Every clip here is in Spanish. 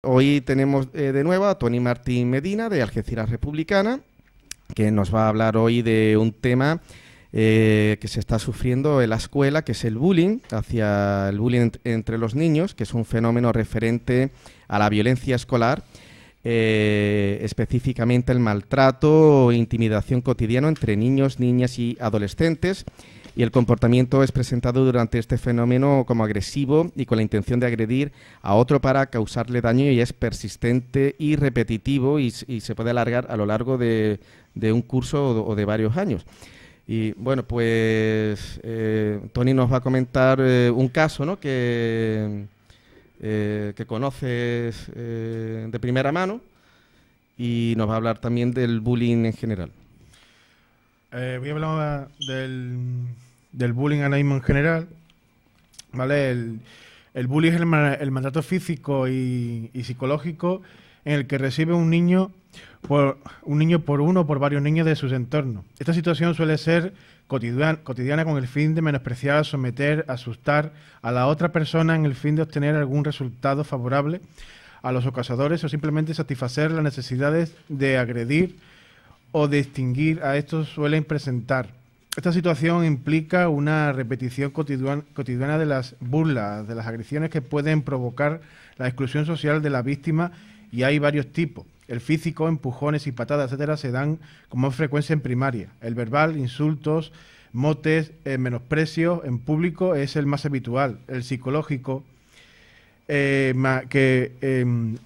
Hoy tenemos de nuevo a Toni Martín Medina de Algeciras Republicana, que nos va a hablar hoy de un tema que se está sufriendo en la escuela, que es el bullying entre los niños, que es un fenómeno referente a la violencia escolar, específicamente el maltrato o intimidación cotidiano entre niños, niñas y adolescentes. Y el comportamiento es presentado durante este fenómeno como agresivo y con la intención de agredir a otro para causarle daño, y es persistente y repetitivo y se puede alargar a lo largo de un curso o de varios años. Y bueno, pues Toni nos va a comentar un caso, ¿no?, que conoces de primera mano, y nos va a hablar también del bullying en general. Voy a hablar del bullying ahora mismo en general, ¿vale? El bullying es el maltrato físico y psicológico en el que recibe un niño por uno o por varios niños de sus entornos. Esta situación suele ser cotidiana con el fin de menospreciar, someter, asustar a la otra persona en el fin de obtener algún resultado favorable a los acosadores, o simplemente satisfacer las necesidades de agredir o de extinguir a estos suelen presentar. Esta situación implica una repetición cotidiana de las burlas, de las agresiones que pueden provocar la exclusión social de la víctima, y hay varios tipos. El físico, empujones y patadas, etcétera, se dan con más frecuencia en primaria. El verbal, insultos, motes, menosprecios en público es el más habitual. El psicológico, que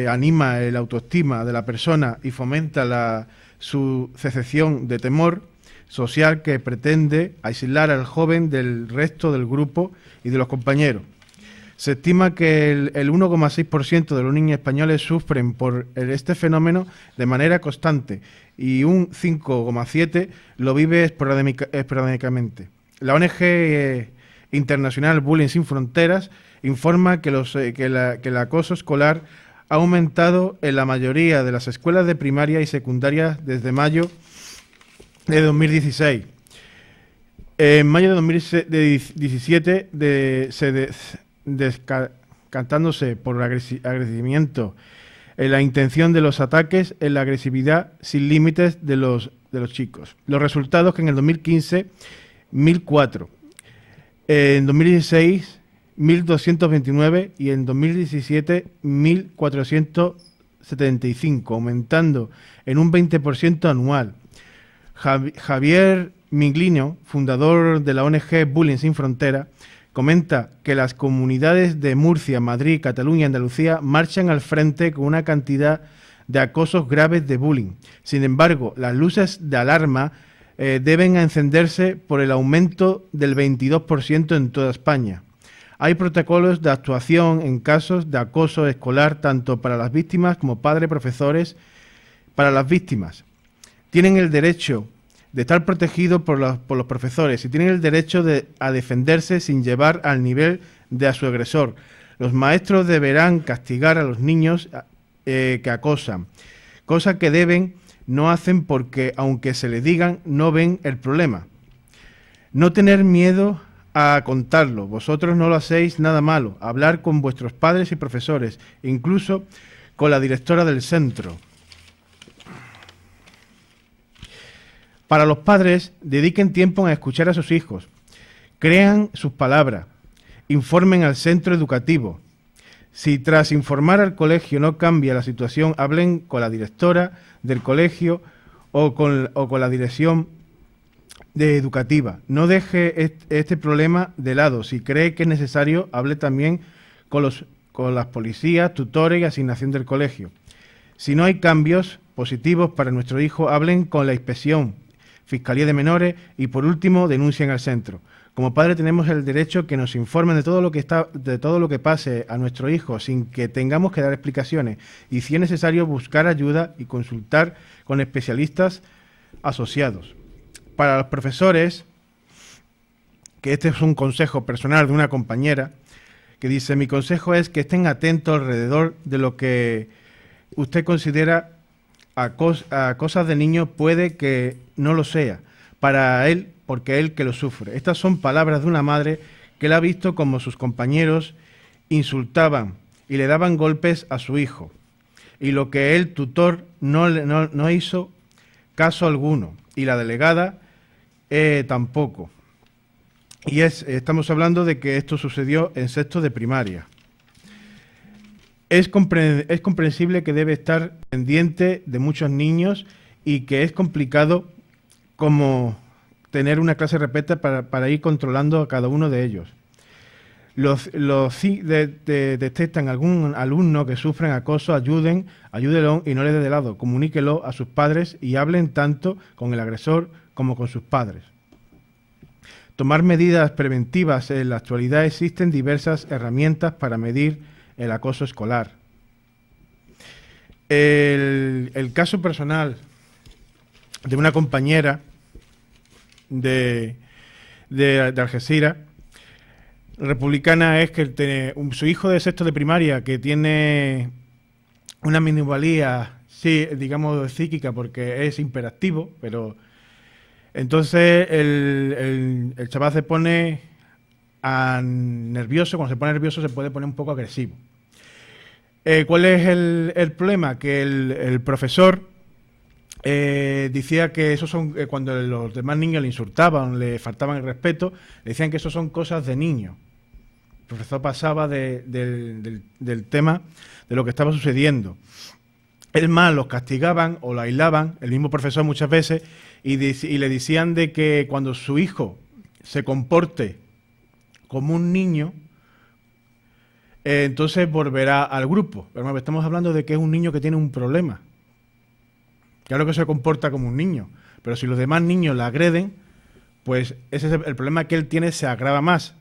anima el autoestima de la persona y fomenta su secesión de temor social, que pretende aislar al joven del resto del grupo y de los compañeros. Se estima que el 1,6% de los niños españoles sufren por este fenómeno de manera constante, y un 5,7% lo vive esporádicamente. La ONG internacional Bullying Sin Fronteras informa que el acoso escolar ha aumentado en la mayoría de las escuelas de primaria y secundaria desde mayo de 2016. En mayo de 2017, descantándose por agradecimiento en la intención de los ataques, en la agresividad sin límites de los chicos. Los resultados: que en el 2015, 1.004, en 2016, 1.229, y en 2017, 1.475, aumentando en un 20% anual. Javier Miglino, fundador de la ONG Bullying Sin Frontera, comenta que las comunidades de Murcia, Madrid, Cataluña y Andalucía marchan al frente con una cantidad de acosos graves de bullying. Sin embargo, las luces de alarma deben encenderse por el aumento del 22% en toda España. Hay protocolos de actuación en casos de acoso escolar, tanto para las víctimas como padres, profesores. Para las víctimas, tienen el derecho de estar protegidos por los profesores, y tienen el derecho a defenderse sin llevar al nivel de a su agresor. Los maestros deberán castigar a los niños que acosan, cosa que no hacen, porque aunque se les digan, no ven el problema. No tener miedo a contarlo. Vosotros no lo hacéis nada malo. Hablar con vuestros padres y profesores, incluso con la directora del centro. Para los padres, dediquen tiempo a escuchar a sus hijos. Crean sus palabras. Informen al centro educativo. Si tras informar al colegio no cambia la situación, hablen con la directora del colegio o con la dirección educativa. No deje este problema de lado. Si cree que es necesario, hable también con las policías, tutores y asignación del colegio. Si no hay cambios positivos para nuestro hijo, hablen con la inspección, Fiscalía de Menores, y por último denuncien al centro. Como padre tenemos el derecho que nos informen de todo lo que pase a nuestro hijo, sin que tengamos que dar explicaciones, y si es necesario buscar ayuda y consultar con especialistas asociados. Para los profesores, que este es un consejo personal de una compañera, que dice: mi consejo es que estén atentos alrededor de lo que usted considera a cosas de niño, puede que no lo sea para él, porque él que lo sufre. Estas son palabras de una madre que la ha visto como sus compañeros insultaban y le daban golpes a su hijo. Y lo que el tutor no hizo caso alguno, y la delegada tampoco. Y estamos hablando de que esto sucedió en sexto de primaria. Es comprensible que debe estar pendiente de muchos niños y que es complicado como tener una clase repleta para ir controlando a cada uno de ellos. Detectan algún alumno que sufren acoso, ayúdelo y no le dé de lado. Comuníquelo a sus padres y hablen tanto con el agresor como con sus padres. Tomar medidas preventivas. En la actualidad existen diversas herramientas para medir el acoso escolar. El caso personal de una compañera de Algeciras, republicana, es que su hijo de sexto de primaria, que tiene una minusvalía, sí, digamos, psíquica, porque es hiperactivo, pero entonces el chaval se pone nervioso. Cuando se pone nervioso se puede poner un poco agresivo. ¿Cuál es el problema? Que el profesor decía que eso son, cuando los demás niños le insultaban, le faltaban el respeto, le decían que eso son cosas de niños. El profesor pasaba del tema de lo que estaba sucediendo. Es más, los castigaban o lo aislaban, el mismo profesor muchas veces, y le decían de que cuando su hijo se comporte como un niño, entonces volverá al grupo. Pero estamos hablando de que es un niño que tiene un problema. Claro que se comporta como un niño, pero si los demás niños le agreden, pues ese es el problema que él tiene, se agrava más.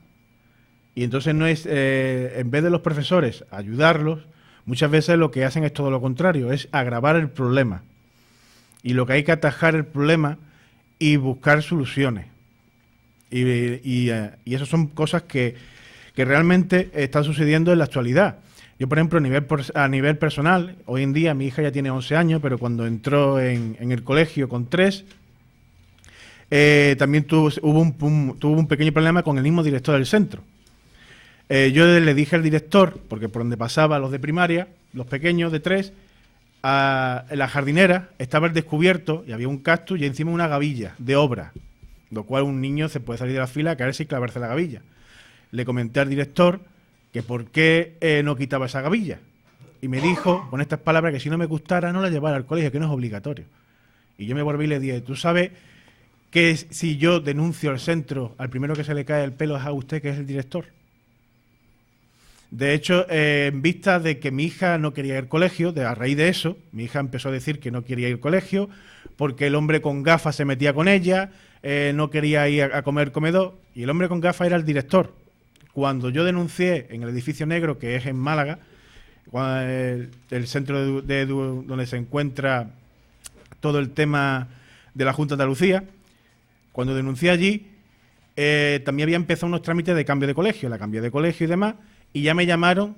Y entonces no es, en vez de los profesores ayudarlos, muchas veces lo que hacen es todo lo contrario, es agravar el problema. Y lo que hay que atajar el problema y buscar soluciones. Y esas son cosas que realmente están sucediendo en la actualidad. Yo, por ejemplo, a nivel personal, hoy en día mi hija ya tiene 11 años, pero cuando entró en el colegio con 3, también tuvo un pequeño problema con el mismo director del centro. Yo le dije al director, porque por donde pasaba los de primaria, los pequeños de 3, en la jardinera estaba el descubierto y había un cactus y encima una gavilla de obra, lo cual un niño se puede salir de la fila, caerse y clavarse la gavilla. Le comenté al director que por qué no quitaba esa gavilla. Y me dijo, con estas palabras, que si no me gustara no la llevara al colegio, que no es obligatorio. Y yo me volví y le dije, ¿tú sabes que si yo denuncio al centro, al primero que se le cae el pelo es a usted, que es el director? De hecho, en vista de que mi hija no quería ir al colegio, a raíz de eso, mi hija empezó a decir que no quería ir al colegio porque el hombre con gafas se metía con ella, no quería ir a comer comedor, y el hombre con gafas era el director. Cuando yo denuncié en el edificio negro, que es en Málaga, el centro donde se encuentra todo el tema de la Junta de Andalucía, cuando denuncié allí, también había empezado unos trámites de cambio de colegio, la cambié de colegio y demás, y ya me llamaron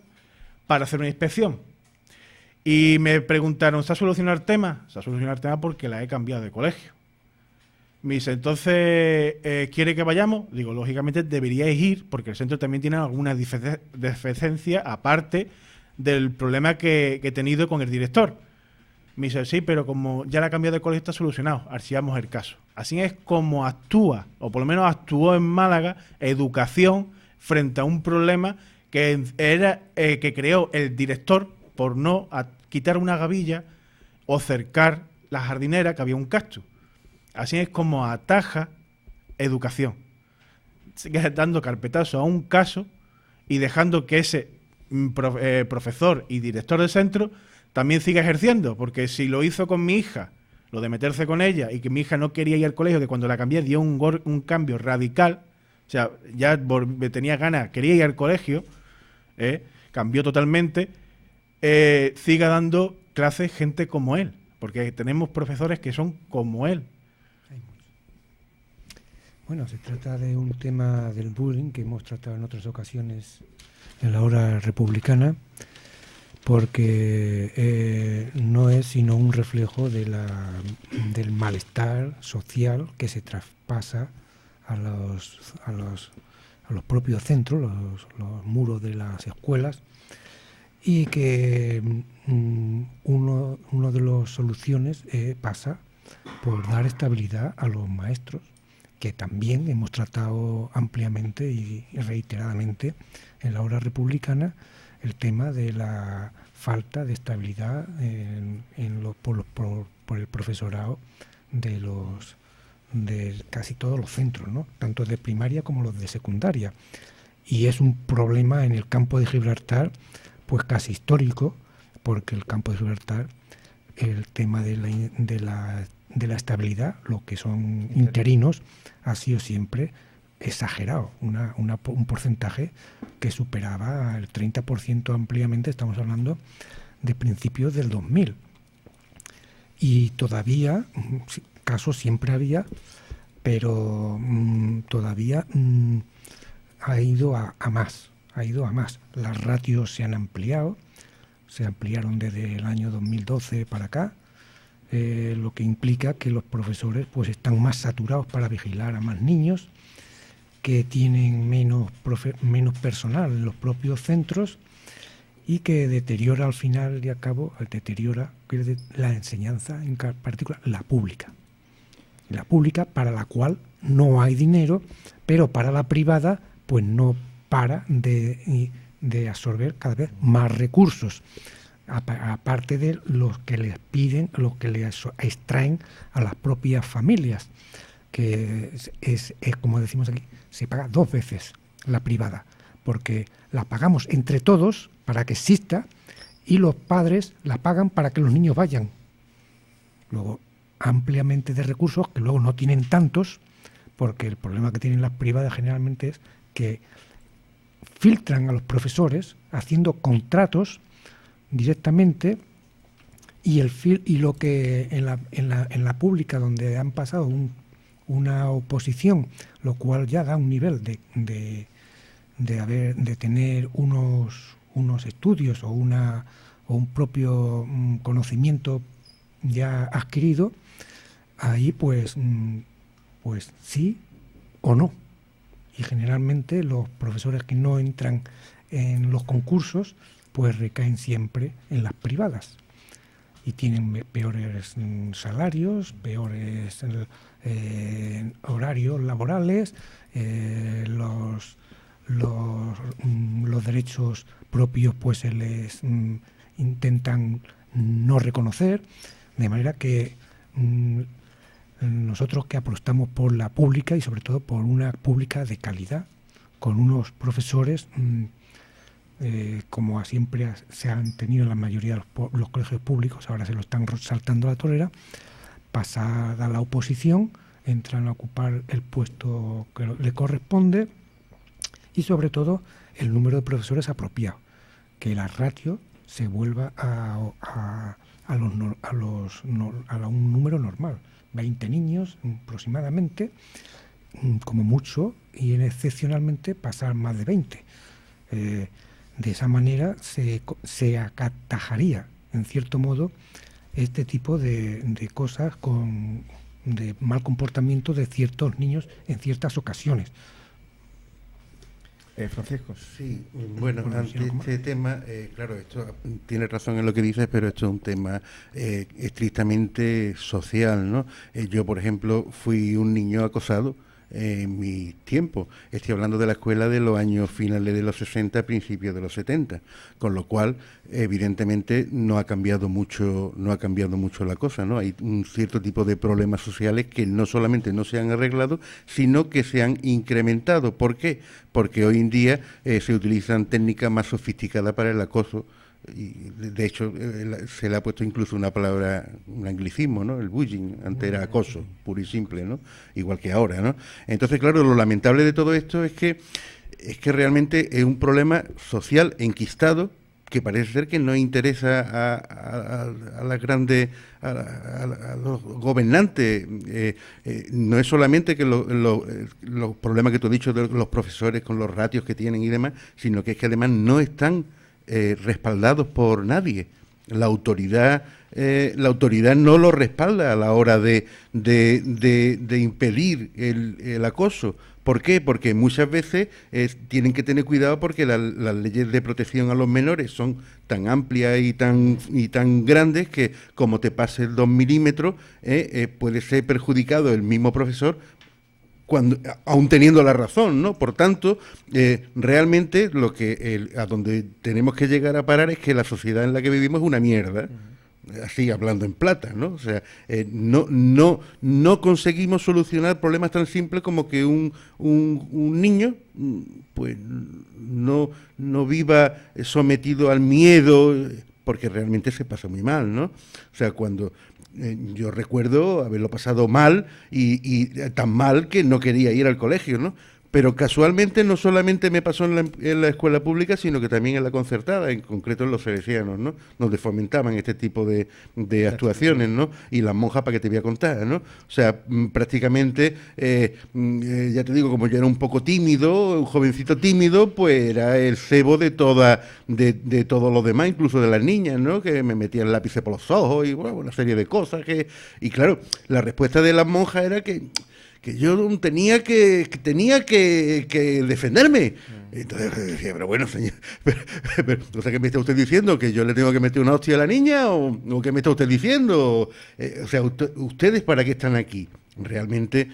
para hacer una inspección. Y me preguntaron, ¿se ha solucionado el tema? Se ha solucionado el tema porque la he cambiado de colegio. Me dice, entonces, ¿quiere que vayamos? Digo, lógicamente deberíais ir, porque el centro también tiene alguna deficiencia, aparte del problema que he tenido con el director. Me dice, sí, pero como ya la ha cambiado de colegio está solucionado, archivamos el caso. Así es como actúa, o por lo menos actuó en Málaga, educación, frente a un problema que creó el director por no quitar una gavilla o cercar la jardinera, que había un cactus. Así es como ataja educación, dando carpetazo a un caso y dejando que ese profesor y director del centro también siga ejerciendo, porque si lo hizo con mi hija, lo de meterse con ella, y que mi hija no quería ir al colegio, que cuando la cambié dio un cambio radical, o sea, ya tenía ganas, quería ir al colegio, cambió totalmente, siga dando clases gente como él, porque tenemos profesores que son como él. Bueno, se trata de un tema del bullying que hemos tratado en otras ocasiones en la hora republicana, porque no es sino un reflejo del malestar social que se traspasa a los propios centros, los muros de las escuelas, y que uno de las soluciones pasa por dar estabilidad a los maestros, que también hemos tratado ampliamente y reiteradamente en la obra republicana el tema de la falta de estabilidad por el profesorado de casi todos los centros, ¿no? Tanto de primaria como los de secundaria. Y es un problema en el campo de Gibraltar pues casi histórico, porque el campo de Gibraltar, el tema de la estabilidad, lo que son interinos, ha sido siempre exagerado, un porcentaje que superaba el 30% ampliamente. Estamos hablando de principios del 2000. Y todavía, casos siempre había, pero todavía ha ido a más. Las ratios se han ampliado, se ampliaron desde el año 2012 para acá, lo que implica que los profesores pues están más saturados para vigilar a más niños, que tienen menos personal en los propios centros y que deteriora al final y al cabo, la enseñanza, en particular la pública, para la cual no hay dinero, pero para la privada pues no para de absorber cada vez más recursos, aparte de los que les piden, los que les extraen a las propias familias, que es como decimos aquí, se paga 2 veces la privada, porque la pagamos entre todos para que exista y los padres la pagan para que los niños vayan. Luego, ampliamente de recursos, que luego no tienen tantos, porque el problema que tienen las privadas generalmente es que filtran a los profesores haciendo contratos directamente, y lo que en la pública, donde han pasado una oposición, lo cual ya da un nivel de tener unos estudios o un propio conocimiento ya adquirido, ahí pues sí o no. Y generalmente los profesores que no entran en los concursos pues recaen siempre en las privadas y tienen peores salarios, peores horarios laborales, los derechos propios pues se les intentan no reconocer, de manera que nosotros que apostamos por la pública y sobre todo por una pública de calidad, con unos profesores como siempre se han tenido en la mayoría de los colegios públicos, ahora se lo están saltando a la torera, pasada la oposición, entran a ocupar el puesto que le corresponde, y sobre todo el número de profesores apropiado, que la ratio se vuelva a un número normal, 20 niños aproximadamente, como mucho, y excepcionalmente pasar más de 20. De esa manera se atajaría, en cierto modo, este tipo de cosas de mal comportamiento de ciertos niños en ciertas ocasiones. Francisco. Sí, bueno, ante este tema, claro, esto tiene razón en lo que dices, pero esto es un tema estrictamente social, ¿no? Yo, por ejemplo, fui un niño acosado en mi tiempo. Estoy hablando de la escuela de los años finales de los 60, principios de los 70, con lo cual, evidentemente, no ha cambiado mucho la cosa, ¿no? Hay un cierto tipo de problemas sociales que no solamente no se han arreglado, sino que se han incrementado. ¿Por qué? Porque hoy en día se utilizan técnicas más sofisticadas para el acoso. Y de hecho se le ha puesto incluso una palabra, un anglicismo, ¿no? El bullying, antes era acoso, puro y simple, ¿no? Igual que ahora, ¿no? Entonces, claro, lo lamentable de todo esto es que realmente es un problema social enquistado que parece ser que no interesa a las grandes, a los gobernantes. No es solamente que los problemas que tú has dicho de los profesores con los ratios que tienen y demás, sino que es que además no están respaldados por nadie. la autoridad no lo respalda a la hora de impedir el acoso. ¿Por qué? Porque muchas veces tienen que tener cuidado porque las leyes de protección a los menores son tan amplias y tan grandes que como te pase el 2 milímetros puede ser perjudicado el mismo profesor aún teniendo la razón, ¿no? Por tanto, realmente a donde tenemos que llegar a parar es que la sociedad en la que vivimos es una mierda. Así hablando en plata, ¿no? O sea, no conseguimos solucionar problemas tan simples como que un niño pues no viva sometido al miedo, porque realmente se pasa muy mal, ¿no? O sea, cuando yo recuerdo haberlo pasado mal y tan mal que no quería ir al colegio, ¿no? Pero casualmente no solamente me pasó en la escuela pública, sino que también en la concertada, en concreto en los salesianos, ¿no? Donde fomentaban este tipo de actuaciones, ¿no? Y las monjas, ¿para qué te voy a contar, ¿no? O sea, prácticamente, ya te digo, como yo era un poco tímido, un jovencito tímido, pues era el cebo de todos los demás, incluso de las niñas, ¿no? Que me metían lápices por los ojos y, bueno, una serie de cosas. Y claro, la respuesta de las monjas era que yo tenía que defenderme. Entonces decía, pero bueno, señor, pero o sea, ¿qué me está usted diciendo? ¿Que yo le tengo que meter una hostia a la niña? ¿O qué me está usted diciendo? O sea, ¿ustedes para qué están aquí? Realmente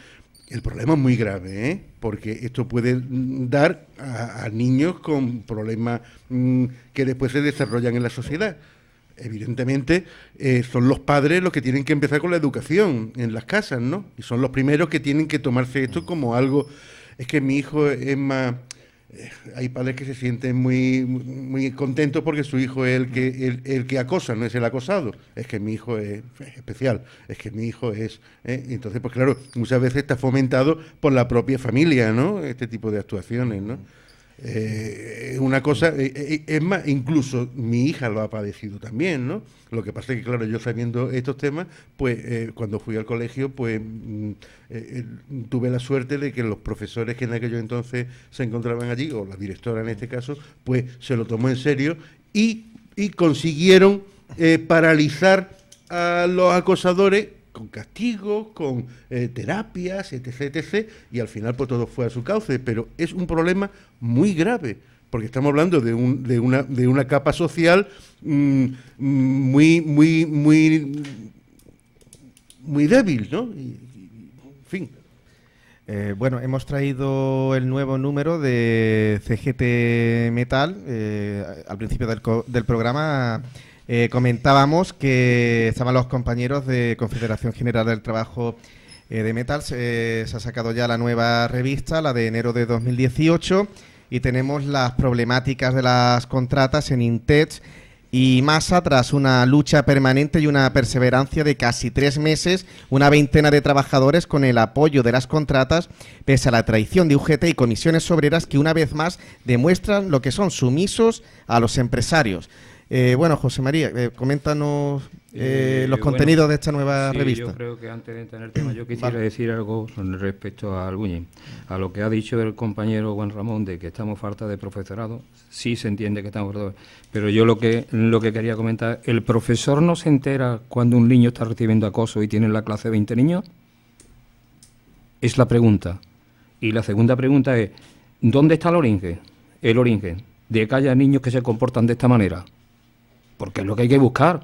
el problema es muy grave, ¿eh? Porque esto puede dar a niños con problemas que después se desarrollan en la sociedad. Evidentemente, son los padres los que tienen que empezar con la educación en las casas, ¿no? Y son los primeros que tienen que tomarse esto como algo. Es que mi hijo es más. Hay padres que se sienten muy contentos porque su hijo es el que acosa, no es el acosado. Es que mi hijo es especial, es que mi hijo es. Entonces, pues claro, muchas veces está fomentado por la propia familia, ¿no? Este tipo de actuaciones, ¿no? Una cosa, es más, incluso mi hija lo ha padecido también, ¿no? Lo que pasa es que, claro, yo sabiendo estos temas, pues cuando fui al colegio, pues tuve la suerte de que los profesores que en aquellos entonces se encontraban allí, o la directora en este caso, pues se lo tomó en serio y consiguieron paralizar a los acosadores con castigos, con terapias, etc., y al final pues todo fue a su cauce, pero es un problema muy grave, porque estamos hablando de una capa social muy débil, ¿no? En fin. Bueno, hemos traído el nuevo número de CGT Metal. Al principio del programa comentábamos que estaban los compañeros de Confederación General del Trabajo de Metal. Se ha sacado ya la nueva revista, la de enero de 2018, y tenemos las problemáticas de las contratas en Intech y Masa tras una lucha permanente y una perseverancia de casi 3 meses, una veintena de trabajadores con el apoyo de las contratas, pese a la traición de UGT y comisiones obreras que una vez más demuestran lo que son sumisos a los empresarios. Bueno, José María, coméntanos los contenidos de esta nueva revista. Yo creo que antes de entrar en el tema, yo quisiera decir algo respecto a Arguñe. A lo que ha dicho el compañero Juan Ramón de que estamos falta de profesorado, sí se entiende que estamos falta, pero yo lo que quería comentar, ¿el profesor no se entera cuando un niño está recibiendo acoso y tiene en la clase 20 niños? Es la pregunta. Y la segunda pregunta es, ¿dónde está el origen? El origen de que haya niños que se comportan de esta manera. Porque es lo que hay que buscar.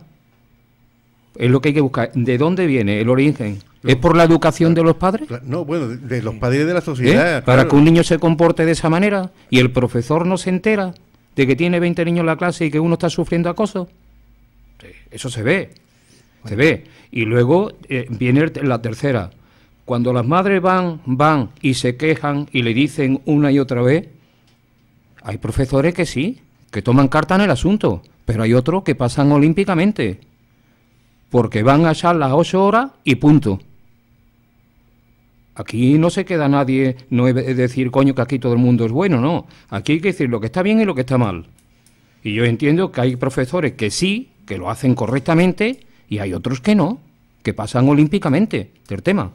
Es lo que hay que buscar. ¿De dónde viene el origen? ¿Es por la educación de los padres? No, bueno, de los padres de la sociedad. Para que un niño se comporte de esa manera y el profesor no se entera de que tiene 20 niños en la clase y que uno está sufriendo acoso. Eso se ve. Bueno. Se ve. Y luego viene la tercera. Cuando las madres van y se quejan y le dicen una y otra vez, hay profesores que sí, que toman carta en el asunto. Pero hay otros que pasan olímpicamente, porque van a echar las 8 horas y punto. Aquí no se queda nadie, no es decir, coño, que aquí todo el mundo es bueno, no. Aquí hay que decir lo que está bien y lo que está mal. Y yo entiendo que hay profesores que sí, que lo hacen correctamente, y hay otros que no, que pasan olímpicamente del tema.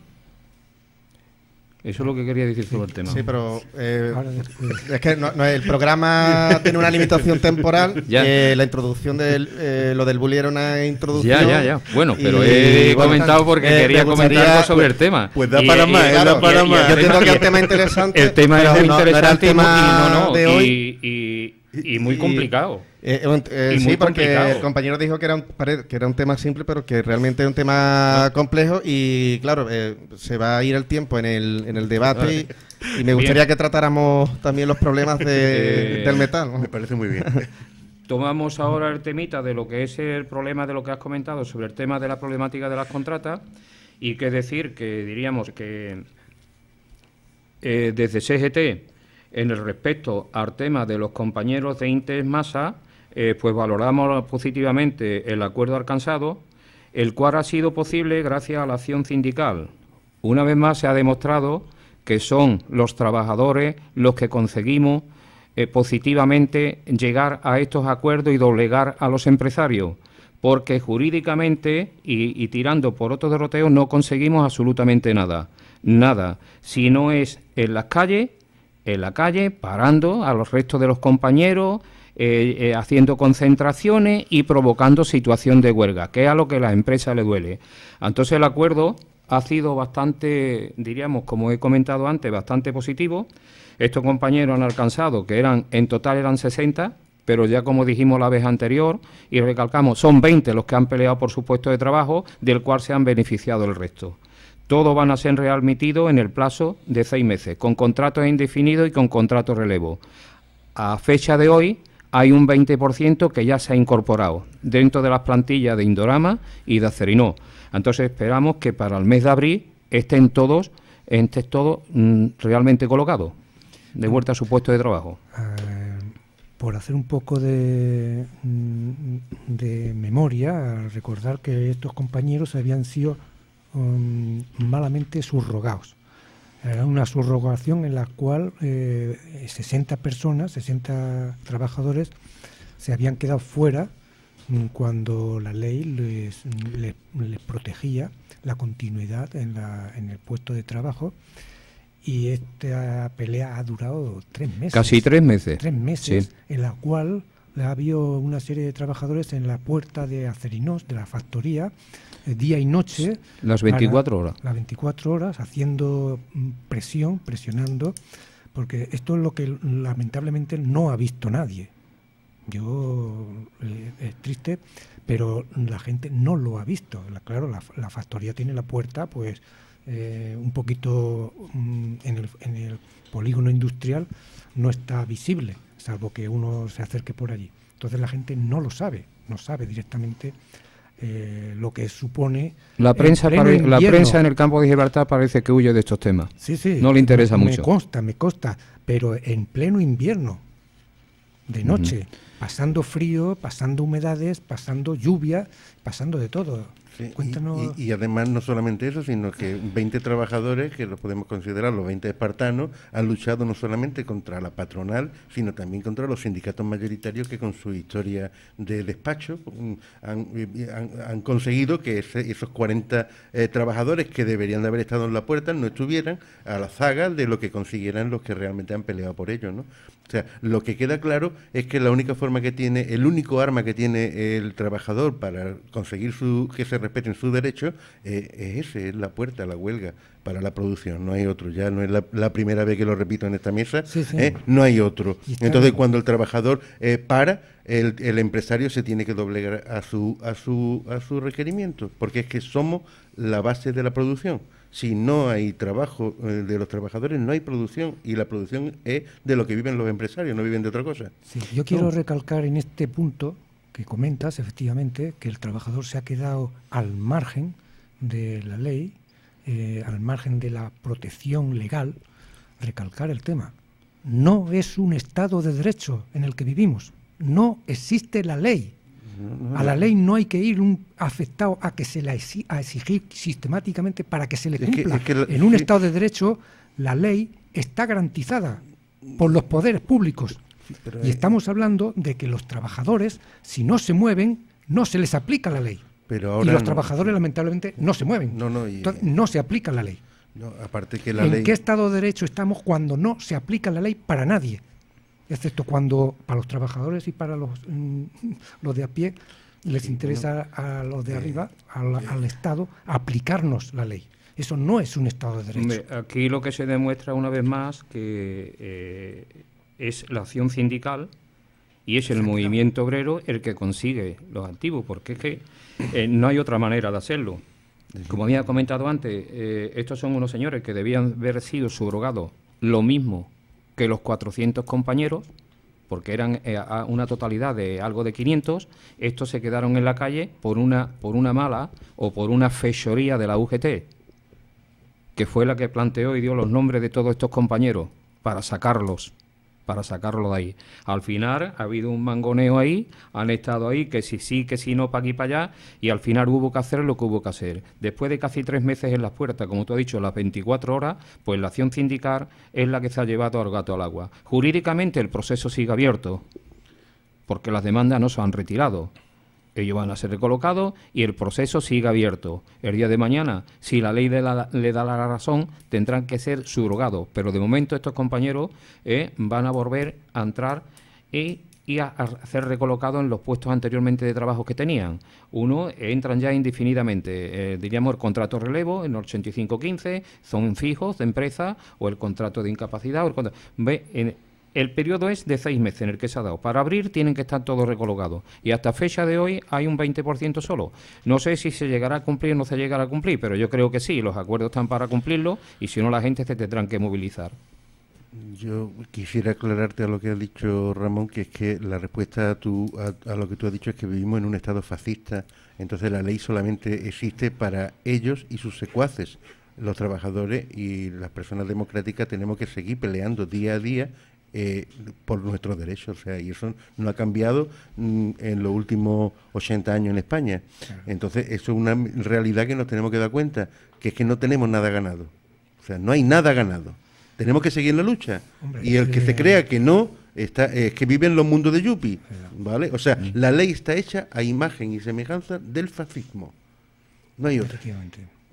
Eso es lo que quería decir sobre el tema. Sí, pero es que el programa tiene una limitación temporal. La introducción de lo del bullying era una introducción. Ya. Bueno, pero he comentado porque quería comentar algo sobre el tema. Pues da para más, da para más. Yo entiendo que el tema es interesante. El tema es muy interesante de hoy. Y muy complicado. Sí, porque el compañero dijo que era un tema simple, pero que realmente es un tema complejo y, claro, se va a ir el tiempo en el debate y me gustaría que tratáramos también los problemas del metal, ¿no? Me parece muy bien. Tomamos ahora el temita de lo que es el problema de lo que has comentado sobre el tema de la problemática de las contratas y que decir que diríamos que desde CGT, en el respecto al tema de los compañeros de Intes Masa, pues valoramos positivamente el acuerdo alcanzado, el cual ha sido posible gracias a la acción sindical. Una vez más se ha demostrado que son los trabajadores los que conseguimos positivamente llegar a estos acuerdos y doblegar a los empresarios, porque jurídicamente y tirando por otros derroteos no conseguimos absolutamente nada. Nada, si no es en la calle, parando a los restos de los compañeros, haciendo concentraciones y provocando situación de huelga, que es a lo que a la empresa le duele. Entonces el acuerdo ha sido bastante, diríamos, como he comentado antes, bastante positivo. Estos compañeros han alcanzado, que en total eran 60, pero ya como dijimos la vez anterior, y recalcamos, son 20 los que han peleado por su puesto de trabajo, del cual se han beneficiado el resto. Todos van a ser readmitidos en el plazo de 6 meses, con contratos indefinidos y con contratos relevo. A fecha de hoy hay un 20% que ya se ha incorporado dentro de las plantillas de Indorama y de Acerinox. Entonces esperamos que para el mes de abril estén todos realmente colocados, de vuelta a su puesto de trabajo. Por hacer un poco de memoria, recordar que estos compañeros habían sido malamente subrogados. Era una subrogación en la cual 60 personas, 60 trabajadores se habían quedado fuera cuando la ley les protegía la continuidad en el puesto de trabajo, y esta pelea ha durado 3 meses. Casi 3 meses. 3 meses, sí. En la cual ha habido una serie de trabajadores en la puerta de Acerinox, de la factoría, día y noche. Las 24 horas. Las 24 horas, haciendo presionando, porque esto es lo que lamentablemente no ha visto nadie. Es triste, pero la gente no lo ha visto. Claro, la factoría tiene la puerta, pues, un poquito en el polígono industrial, no está visible, salvo que uno se acerque por allí. Entonces la gente no lo sabe, no sabe directamente lo que supone. La prensa en el campo de Gibraltar parece que huye de estos temas. Sí, no le interesa mucho. Me consta, pero en pleno invierno, de noche, pasando frío, pasando humedades, pasando lluvia, pasando de todo. Sí, Cuéntanos. Y además no solamente eso, sino que 20 trabajadores, que los podemos considerar los 20 espartanos, han luchado no solamente contra la patronal, sino también contra los sindicatos mayoritarios que con su historia de despacho han conseguido que esos 40 trabajadores que deberían de haber estado en la puerta no estuvieran a la zaga de lo que consiguieran los que realmente han peleado por ello, ¿no? O sea, lo que queda claro es que la única forma que tiene, el único arma que tiene el trabajador para conseguir que se respeten sus derechos es la puerta, la huelga para la producción. No hay otro, ya no es la primera vez que lo repito en esta mesa, sí. No hay otro. Entonces, cuando el trabajador para, el empresario se tiene que doblegar a su requerimiento, porque es que somos la base de la producción. Si no hay trabajo de los trabajadores, no hay producción, y la producción es de lo que viven los empresarios, no viven de otra cosa. Sí, yo quiero recalcar en este punto que comentas, efectivamente, que el trabajador se ha quedado al margen de la ley, al margen de la protección legal. Recalcar el tema. No es un Estado de Derecho en el que vivimos. No existe la ley. A la ley no hay que ir un afectado a que se la a exigir sistemáticamente para que se le cumpla. En un Estado de Derecho, la ley está garantizada por los poderes públicos. Y estamos hablando de que los trabajadores, si no se mueven, no se les aplica la ley. Pero ahora y los trabajadores, lamentablemente, no se mueven. Entonces, no se aplica la ley. No, aparte que la ¿En ley... qué Estado de Derecho estamos cuando no se aplica la ley para nadie? Excepto cuando para los trabajadores y para los de a pie les interesa a los de arriba, al Estado, aplicarnos la ley. Eso no es un Estado de Derecho. Aquí lo que se demuestra una vez más que es la acción sindical y es el movimiento obrero el que consigue los activos, porque es que no hay otra manera de hacerlo. Como había comentado antes, estos son unos señores que debían haber sido subrogados lo mismo que los 400 compañeros, porque eran una totalidad de algo de 500, estos se quedaron en la calle por una mala o por una fechoría de la UGT, que fue la que planteó y dio los nombres de todos estos compañeros para sacarlos de ahí. Al final ha habido un mangoneo ahí, han estado ahí, que si sí, que si no, para aquí, para allá, y al final hubo que hacer lo que hubo que hacer. Después de casi 3 meses en las puertas, como tú has dicho, las 24 horas, pues la acción sindical es la que se ha llevado al gato al agua. Jurídicamente el proceso sigue abierto, porque las demandas no se han retirado. Ellos van a ser recolocados y el proceso sigue abierto. El día de mañana, si la ley le da la razón, tendrán que ser subrogados. Pero de momento estos compañeros van a volver a entrar y a ser recolocados en los puestos anteriormente de trabajo que tenían. Uno, entran ya indefinidamente. Diríamos el contrato relevo, en el 85-15, son fijos de empresa, o el contrato de incapacidad. El periodo es de 6 meses en el que se ha dado. Para abrir tienen que estar todos recolocados. Y hasta fecha de hoy hay un 20% solo. No sé si se llegará a cumplir o no se llegará a cumplir, pero yo creo que sí. Los acuerdos están para cumplirlo y si no la gente se tendrán que movilizar. Yo quisiera aclararte a lo que ha dicho Ramón, que es que la respuesta a lo que tú has dicho es que vivimos en un estado fascista. Entonces la ley solamente existe para ellos y sus secuaces. Los trabajadores y las personas democráticas tenemos que seguir peleando día a día por nuestros derechos, o sea, y eso no ha cambiado en los últimos 80 años en España. Claro. Entonces, eso es una realidad que nos tenemos que dar cuenta, que es que no tenemos nada ganado. O sea, no hay nada ganado. Tenemos que seguir en la lucha. Hombre, y el que se crea que no, es que vive en los mundos de Yupi, ¿vale? O sea, la ley está hecha a imagen y semejanza del fascismo. No hay otra.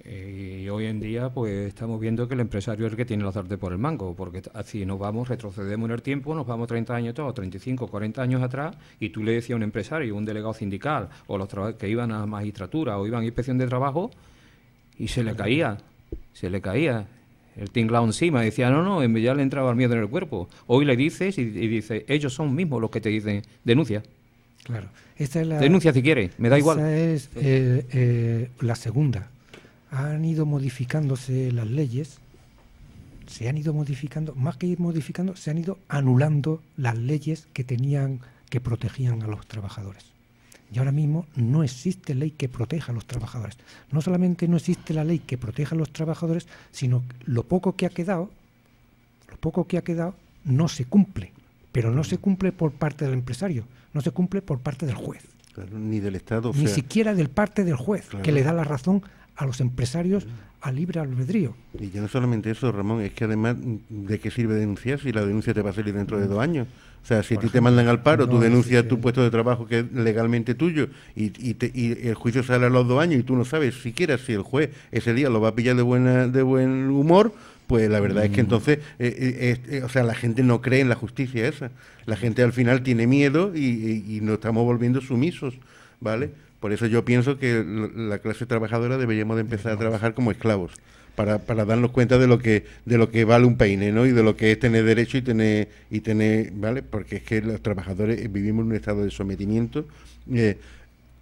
Y hoy en día pues estamos viendo que el empresario es el que tiene la sartén por el mango, porque si nos vamos, retrocedemos en el tiempo, nos vamos 30 años todos, 35, 40 años atrás, y tú le decías a un empresario, un delegado sindical, o los que iban a magistratura o iban a inspección de trabajo, y se le caía el tinglado encima, decía, no, ya le entraba el miedo en el cuerpo. Hoy le dices y dice, ellos son mismos los que te dicen, denuncia. Claro. Denuncia si quieres, me da igual. Esa es la segunda. Han ido modificándose las leyes, se han ido modificando, más que ir modificando, se han ido anulando las leyes que protegían a los trabajadores. Y ahora mismo no existe ley que proteja a los trabajadores. No solamente no existe la ley que proteja a los trabajadores, sino lo poco que ha quedado no se cumple. Pero no se cumple por parte del empresario, no se cumple por parte del juez. Claro, ni del Estado. Ni siquiera del parte del juez, claro, que le da la razón a los empresarios a libre albedrío. Y ya no solamente eso, Ramón, es que además, ¿de qué sirve denunciar si la denuncia te va a salir dentro de 2 años? O sea, si a ti te mandan al paro, tú denuncias tu puesto de trabajo que es legalmente tuyo y el juicio sale a los 2 años y tú no sabes siquiera si el juez ese día lo va a pillar de buen humor, pues la verdad es que entonces, o sea, la gente no cree en la justicia esa. La gente al final tiene miedo y nos estamos volviendo sumisos, ¿vale? Por eso yo pienso que la clase trabajadora deberíamos de empezar a trabajar como esclavos, para darnos cuenta de lo que vale un peine, ¿no? Y de lo que es tener derecho y tener, ¿vale? Porque es que los trabajadores vivimos en un estado de sometimiento,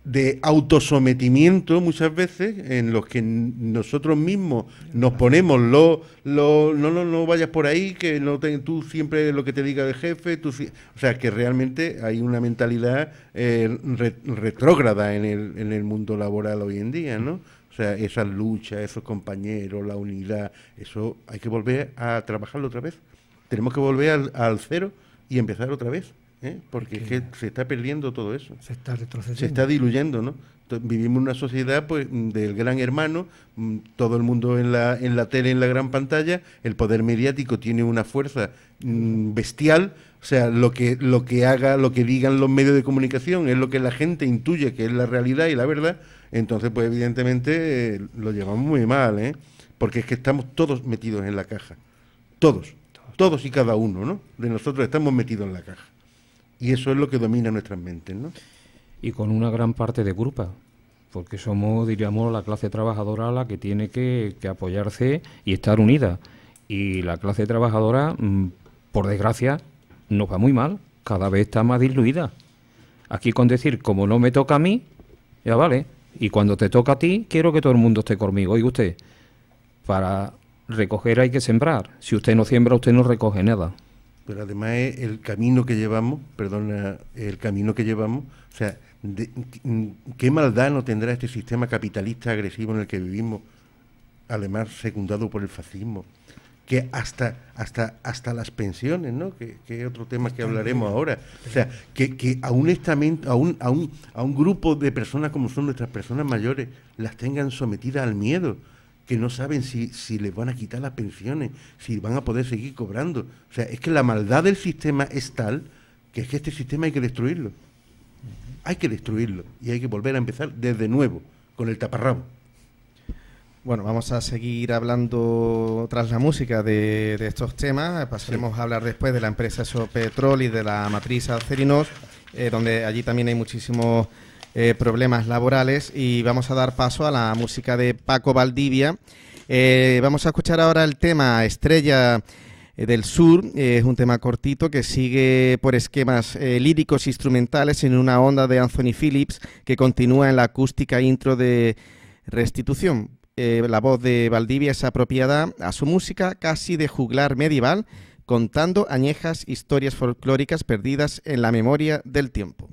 de autosometimiento muchas veces, en los que nosotros mismos nos ponemos no vayas por ahí, que tú siempre lo que te diga el jefe, o sea, que realmente hay una mentalidad retrógrada en el mundo laboral hoy en día, ¿no? O sea, esas luchas, esos compañeros, la unidad, eso hay que volver a trabajarlo otra vez. Tenemos que volver al cero y empezar otra vez. Porque es que se está perdiendo todo eso. Se está retrocediendo. Se está diluyendo, ¿no? Vivimos en una sociedad pues del gran hermano, todo el mundo en la tele, en la gran pantalla, el poder mediático tiene una fuerza bestial, o sea, lo que digan los medios de comunicación es lo que la gente intuye que es la realidad y la verdad, entonces pues evidentemente lo llevamos muy mal, porque es que estamos todos metidos en la caja, todos y cada uno, ¿no? De nosotros estamos metidos en la caja, y eso es lo que domina nuestras mentes, ¿no? Y con una gran parte de culpa, porque somos, diríamos, la clase trabajadora la que tiene que apoyarse y estar unida, y la clase trabajadora, por desgracia, nos va muy mal, cada vez está más diluida. Aquí con decir, como no me toca a mí, ya vale, y cuando te toca a ti, quiero que todo el mundo esté conmigo. Oiga usted, para recoger hay que sembrar. Si usted no siembra, usted no recoge nada. Pero además es el camino que llevamos, o sea, ¿qué maldad no tendrá este sistema capitalista agresivo en el que vivimos, además secundado por el fascismo? Que hasta las pensiones, ¿no? Que es otro tema que hablaremos ahora. O sea, que a un estamento, a un grupo de personas como son nuestras personas mayores, las tengan sometidas al miedo, que no saben si les van a quitar las pensiones, si van a poder seguir cobrando. O sea, es que la maldad del sistema es tal que es que este sistema hay que destruirlo. Hay que destruirlo y hay que volver a empezar desde nuevo, con el taparrabo. Bueno, vamos a seguir hablando tras la música de estos temas. Pasaremos a hablar después de la empresa Sopetrol y de la matriz Alcerinos, donde allí también hay muchísimos problemas laborales, y vamos a dar paso a la música de Paco Valdivia. Vamos a escuchar ahora el tema Estrella del Sur. Es un tema cortito que sigue por esquemas líricos instrumentales en una onda de Anthony Phillips que continúa en la acústica intro de Restitución. La voz de Valdivia es apropiada a su música casi de juglar medieval, contando añejas historias folclóricas perdidas en la memoria del tiempo.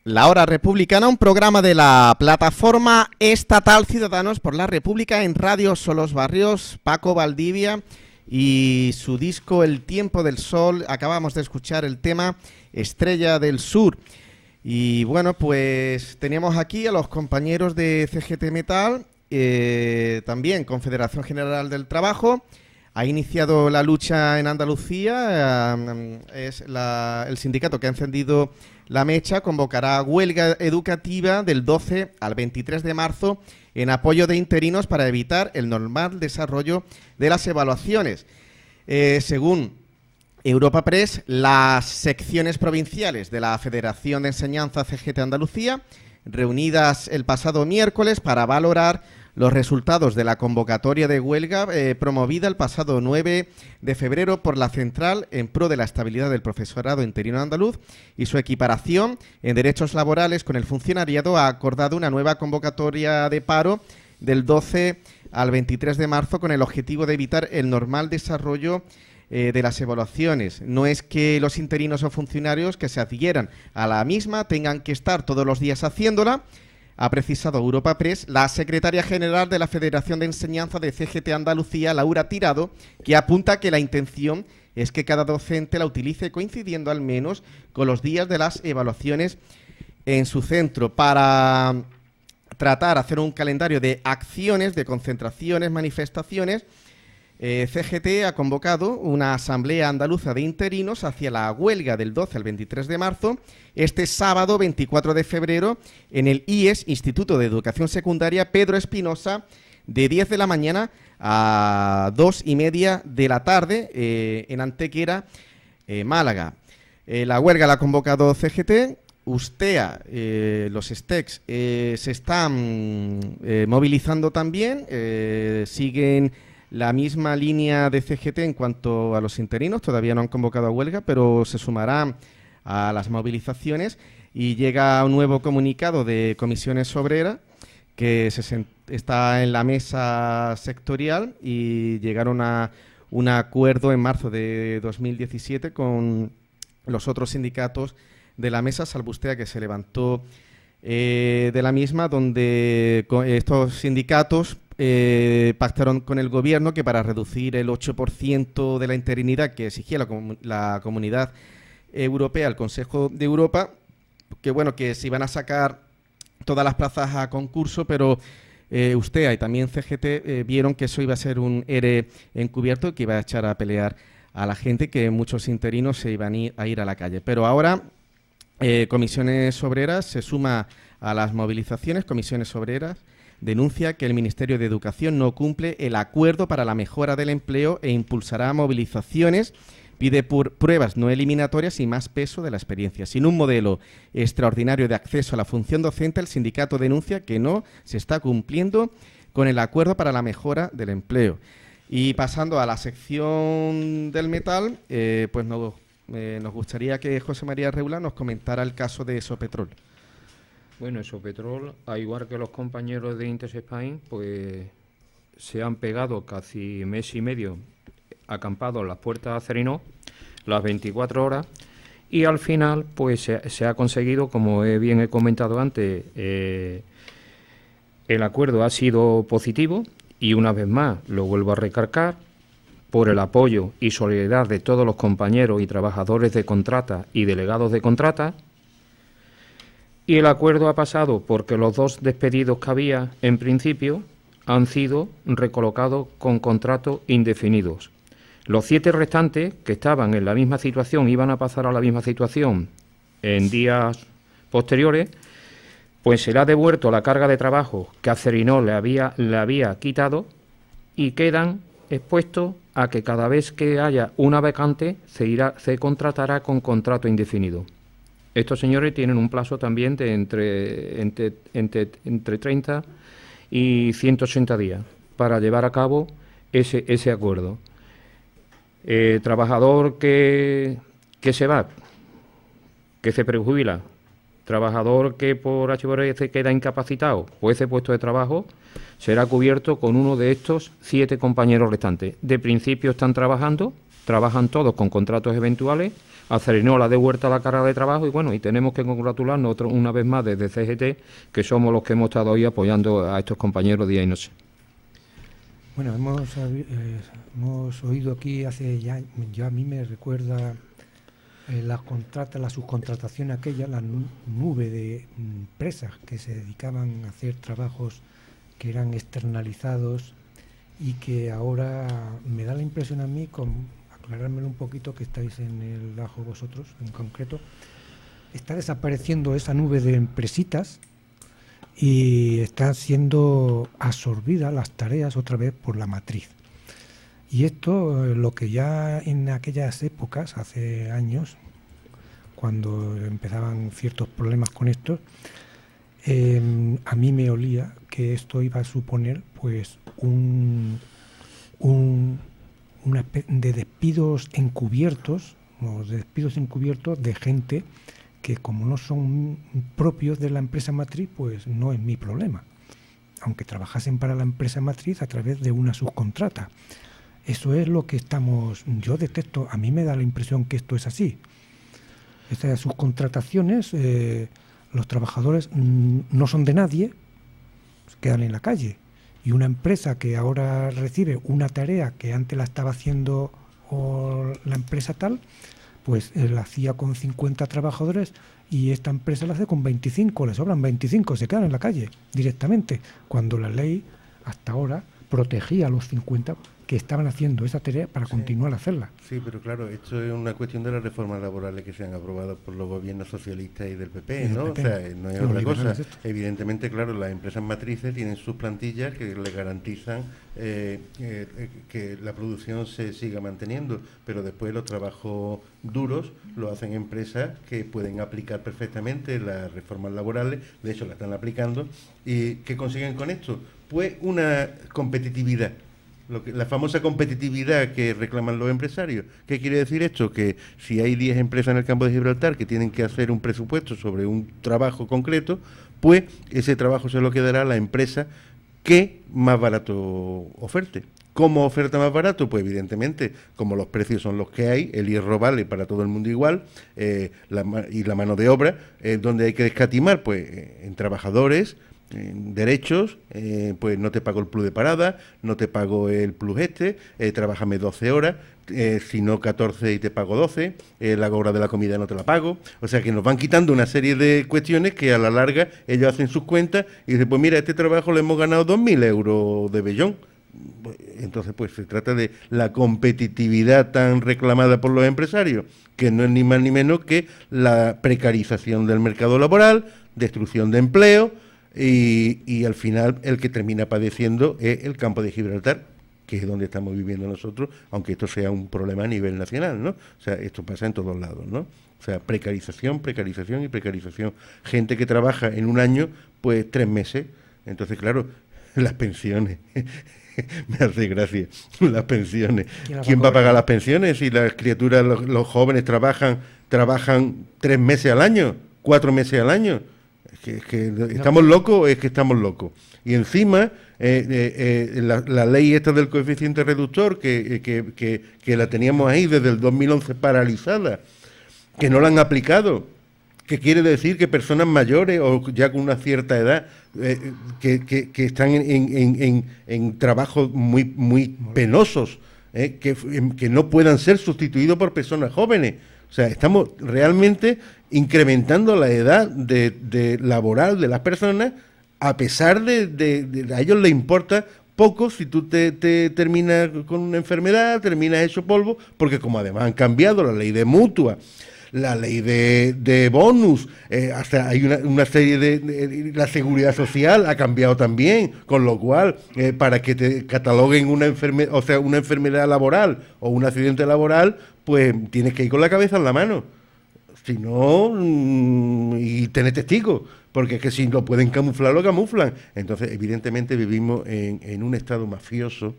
La Hora Republicana, un programa de la plataforma estatal Ciudadanos por la República en Radio Solos Barrios. Paco Valdivia y su disco El Tiempo del Sol. Acabamos de escuchar el tema Estrella del Sur. Y bueno, pues teníamos aquí a los compañeros de CGT Metal, también Confederación General del Trabajo. Ha iniciado la lucha en Andalucía, es el sindicato que ha encendido la mecha. Convocará huelga educativa del 12 al 23 de marzo en apoyo de interinos para evitar el normal desarrollo de las evaluaciones. Según Europa Press, las secciones provinciales de la Federación de Enseñanza CGT Andalucía, reunidas el pasado miércoles para valorar los resultados de la convocatoria de huelga promovida el pasado 9 de febrero por la Central en pro de la estabilidad del profesorado interino andaluz y su equiparación en derechos laborales con el funcionariado, ha acordado una nueva convocatoria de paro del 12 al 23 de marzo con el objetivo de evitar el normal desarrollo de las evaluaciones. No es que los interinos o funcionarios que se adhieran a la misma tengan que estar todos los días haciéndola, ha precisado Europa Press la secretaria general de la Federación de Enseñanza de CGT Andalucía, Laura Tirado, que apunta que la intención es que cada docente la utilice coincidiendo al menos con los días de las evaluaciones en su centro, para hacer un calendario de acciones, de concentraciones, manifestaciones. CGT ha convocado una asamblea andaluza de interinos hacia la huelga del 12 al 23 de marzo, este sábado 24 de febrero, en el IES, Instituto de Educación Secundaria Pedro Espinosa, de 10 de la mañana a 2:30 de la tarde, en Antequera, Málaga. La huelga la ha convocado CGT. Ustea, los STECs se están movilizando también, siguen la misma línea de CGT en cuanto a los interinos. Todavía no han convocado a huelga, pero se sumarán a las movilizaciones, y llega un nuevo comunicado de Comisiones Obreras que está en la mesa sectorial, y llegaron a un acuerdo en marzo de 2017 con los otros sindicatos de la mesa, salvo Ustea, que se levantó de la misma, donde estos sindicatos pactaron con el gobierno que para reducir el 8% de la interinidad que exigía la Comunidad Europea, el Consejo de Europa, que bueno, que se iban a sacar todas las plazas a concurso, pero Ustea y también CGT vieron que eso iba a ser un ERE encubierto, que iba a echar a pelear a la gente, que muchos interinos se iban a ir a la calle. Pero ahora Comisiones Obreras se suma a las movilizaciones. Comisiones Obreras denuncia que el Ministerio de Educación no cumple el acuerdo para la mejora del empleo e impulsará movilizaciones. Pide pruebas no eliminatorias y más peso de la experiencia. Sin un modelo extraordinario de acceso a la función docente, el sindicato denuncia que no se está cumpliendo con el acuerdo para la mejora del empleo. Y pasando a la sección del metal, pues nos gustaría que José María Reula nos comentara el caso de Sopetrol. Bueno, Sopetrol, al igual que los compañeros de Interspain, pues se han pegado casi mes y medio acampados en las puertas de Acerinox las 24 horas, y al final pues se ha conseguido, como bien he comentado antes, el acuerdo ha sido positivo, y una vez más lo vuelvo a recalcar, por el apoyo y solidaridad de todos los compañeros y trabajadores de contrata y delegados de contrata. Y el acuerdo ha pasado porque los 2 despedidos que había en principio han sido recolocados con contratos indefinidos. Los 7 restantes, que estaban en la misma situación, iban a pasar a la misma situación en días posteriores, pues se le ha devuelto la carga de trabajo que Acerinox le había quitado, y quedan expuestos a que cada vez que haya una vacante se contratará con contrato indefinido. Estos señores tienen un plazo también de entre 30 y 180 días para llevar a cabo ese acuerdo. Trabajador que se va, que se prejubila, trabajador que por HVR queda incapacitado, pues ese puesto de trabajo será cubierto con uno de estos 7 compañeros restantes. De principio trabajan todos con contratos eventuales. Acerinox la devuelta la carga de trabajo, y bueno, y tenemos que congratularnos una vez más desde CGT, que somos los que hemos estado hoy apoyando a estos compañeros día y noche. Bueno, hemos oído aquí hace ya a mí me recuerda la subcontratación aquella, la nube de empresas que se dedicaban a hacer trabajos que eran externalizados, y que ahora me da la impresión a mí, aclarármelo un poquito, que estáis en el ajo vosotros en concreto, está desapareciendo esa nube de empresitas y están siendo absorbidas las tareas otra vez por la matriz. Y esto, lo que ya en aquellas épocas, hace años, cuando empezaban ciertos problemas con esto, a mí me olía que esto iba a suponer pues una especie de despidos encubiertos, de gente que, como no son propios de la empresa matriz, pues no es mi problema, aunque trabajasen para la empresa matriz a través de una subcontrata. Eso es lo que yo detecto, a mí me da la impresión que esto es así. Estas subcontrataciones, los trabajadores no son de nadie, quedan en la calle. Y una empresa que ahora recibe una tarea que antes la estaba haciendo la empresa tal, pues la hacía con 50 trabajadores, y esta empresa la hace con 25, le sobran 25, se quedan en la calle directamente, cuando la ley hasta ahora protegía a los 50 que estaban haciendo esa tarea para continuar a hacerla. Sí, pero claro, esto es una cuestión de las reformas laborales que se han aprobado por los gobiernos socialistas y del PP, ¿no? O sea, no es otra cosa. Evidentemente, claro, las empresas matrices tienen sus plantillas que le garantizan que la producción se siga manteniendo, pero después los trabajos duros lo hacen empresas que pueden aplicar perfectamente las reformas laborales, de hecho la están aplicando. ¿Y qué consiguen con esto? Pues una competitividad. La famosa competitividad que reclaman los empresarios. ¿Qué quiere decir esto? Que si hay 10 empresas en el campo de Gibraltar que tienen que hacer un presupuesto sobre un trabajo concreto, pues ese trabajo se lo quedará a la empresa que más barato oferte. ¿Cómo oferta más barato? Pues evidentemente, como los precios son los que hay, el hierro vale para todo el mundo igual, y la mano de obra, donde hay que escatimar, pues en trabajadores, derechos, pues no te pago el plus de parada, no te pago el plus trabájame 12 horas, si no 14 y te pago 12, la hora de la comida no te la pago. O sea que nos van quitando una serie de cuestiones que a la larga ellos hacen sus cuentas y dicen, pues mira, este trabajo le hemos ganado 2.000 euros de bellón. Entonces, pues se trata de la competitividad tan reclamada por los empresarios, que no es ni más ni menos que la precarización del mercado laboral, destrucción de empleo, y al final el que termina padeciendo es el campo de Gibraltar, que es donde estamos viviendo nosotros, aunque esto sea un problema a nivel nacional, ¿no? O sea, esto pasa en todos lados, ¿no? O sea, precarización y precarización. Gente que trabaja en un año, pues 3 meses. Entonces, claro, las pensiones. Me hace gracia, las pensiones. ¿Quién va a pagar las pensiones si las criaturas, los jóvenes trabajan 3 meses al año, 4 meses al año? Es que estamos locos, es que estamos locos. Y encima, la ley esta del coeficiente reductor, que la teníamos ahí desde el 2011 paralizada, que no la han aplicado, que quiere decir que personas mayores o ya con una cierta edad que están en trabajos muy penosos, que no puedan ser sustituidos por personas jóvenes. O sea, estamos realmente incrementando la edad de laboral de las personas, a pesar de a ellos les importa poco si tú te terminas con una enfermedad, terminas hecho polvo, porque como además han cambiado la ley de mutua, la ley de bonus, hasta hay una serie de la seguridad social ha cambiado también, con lo cual para que te cataloguen una enfermedad, o sea, una enfermedad laboral o un accidente laboral, pues tienes que ir con la cabeza en la mano, si no, y tener testigos, porque es que si lo pueden camuflar, lo camuflan. Entonces, evidentemente vivimos en un estado mafioso,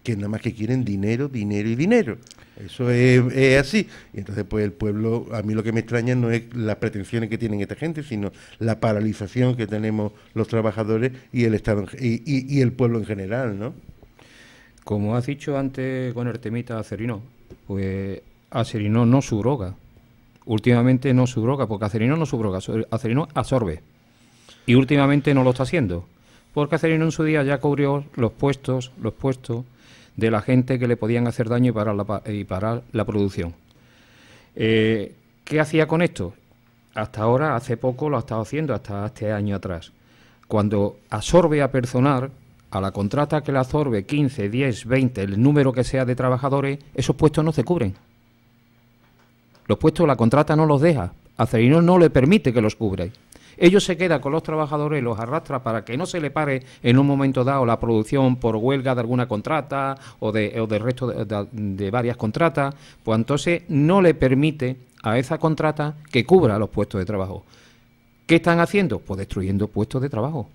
que nada más que quieren dinero, dinero y dinero. Eso es así. Y entonces, pues el pueblo, a mí lo que me extraña no es las pretensiones que tienen esta gente, sino la paralización que tenemos los trabajadores y el Estado y el pueblo en general, ¿no? Como has dicho antes con el temita Acerino, pues Acerino no subroga. Últimamente no subroga, porque Acerino no subroga, Acerino absorbe. Y últimamente no lo está haciendo, porque Acerino en su día ya cubrió los puestos de la gente que le podían hacer daño y parar la producción. ¿Qué hacía con esto? Hasta ahora, hace poco lo ha estado haciendo, hasta este año atrás. Cuando absorbe a personal, a la contrata que le absorbe 15, 10, 20, el número que sea de trabajadores, esos puestos no se cubren. Los puestos la contrata no los deja, Acerino no le permite que los cubra. Ellos se quedan con los trabajadores, los arrastra para que no se le pare en un momento dado la producción por huelga de alguna contrata o del resto de varias contratas, pues entonces no le permite a esa contrata que cubra los puestos de trabajo. ¿Qué están haciendo? Pues destruyendo puestos de trabajo.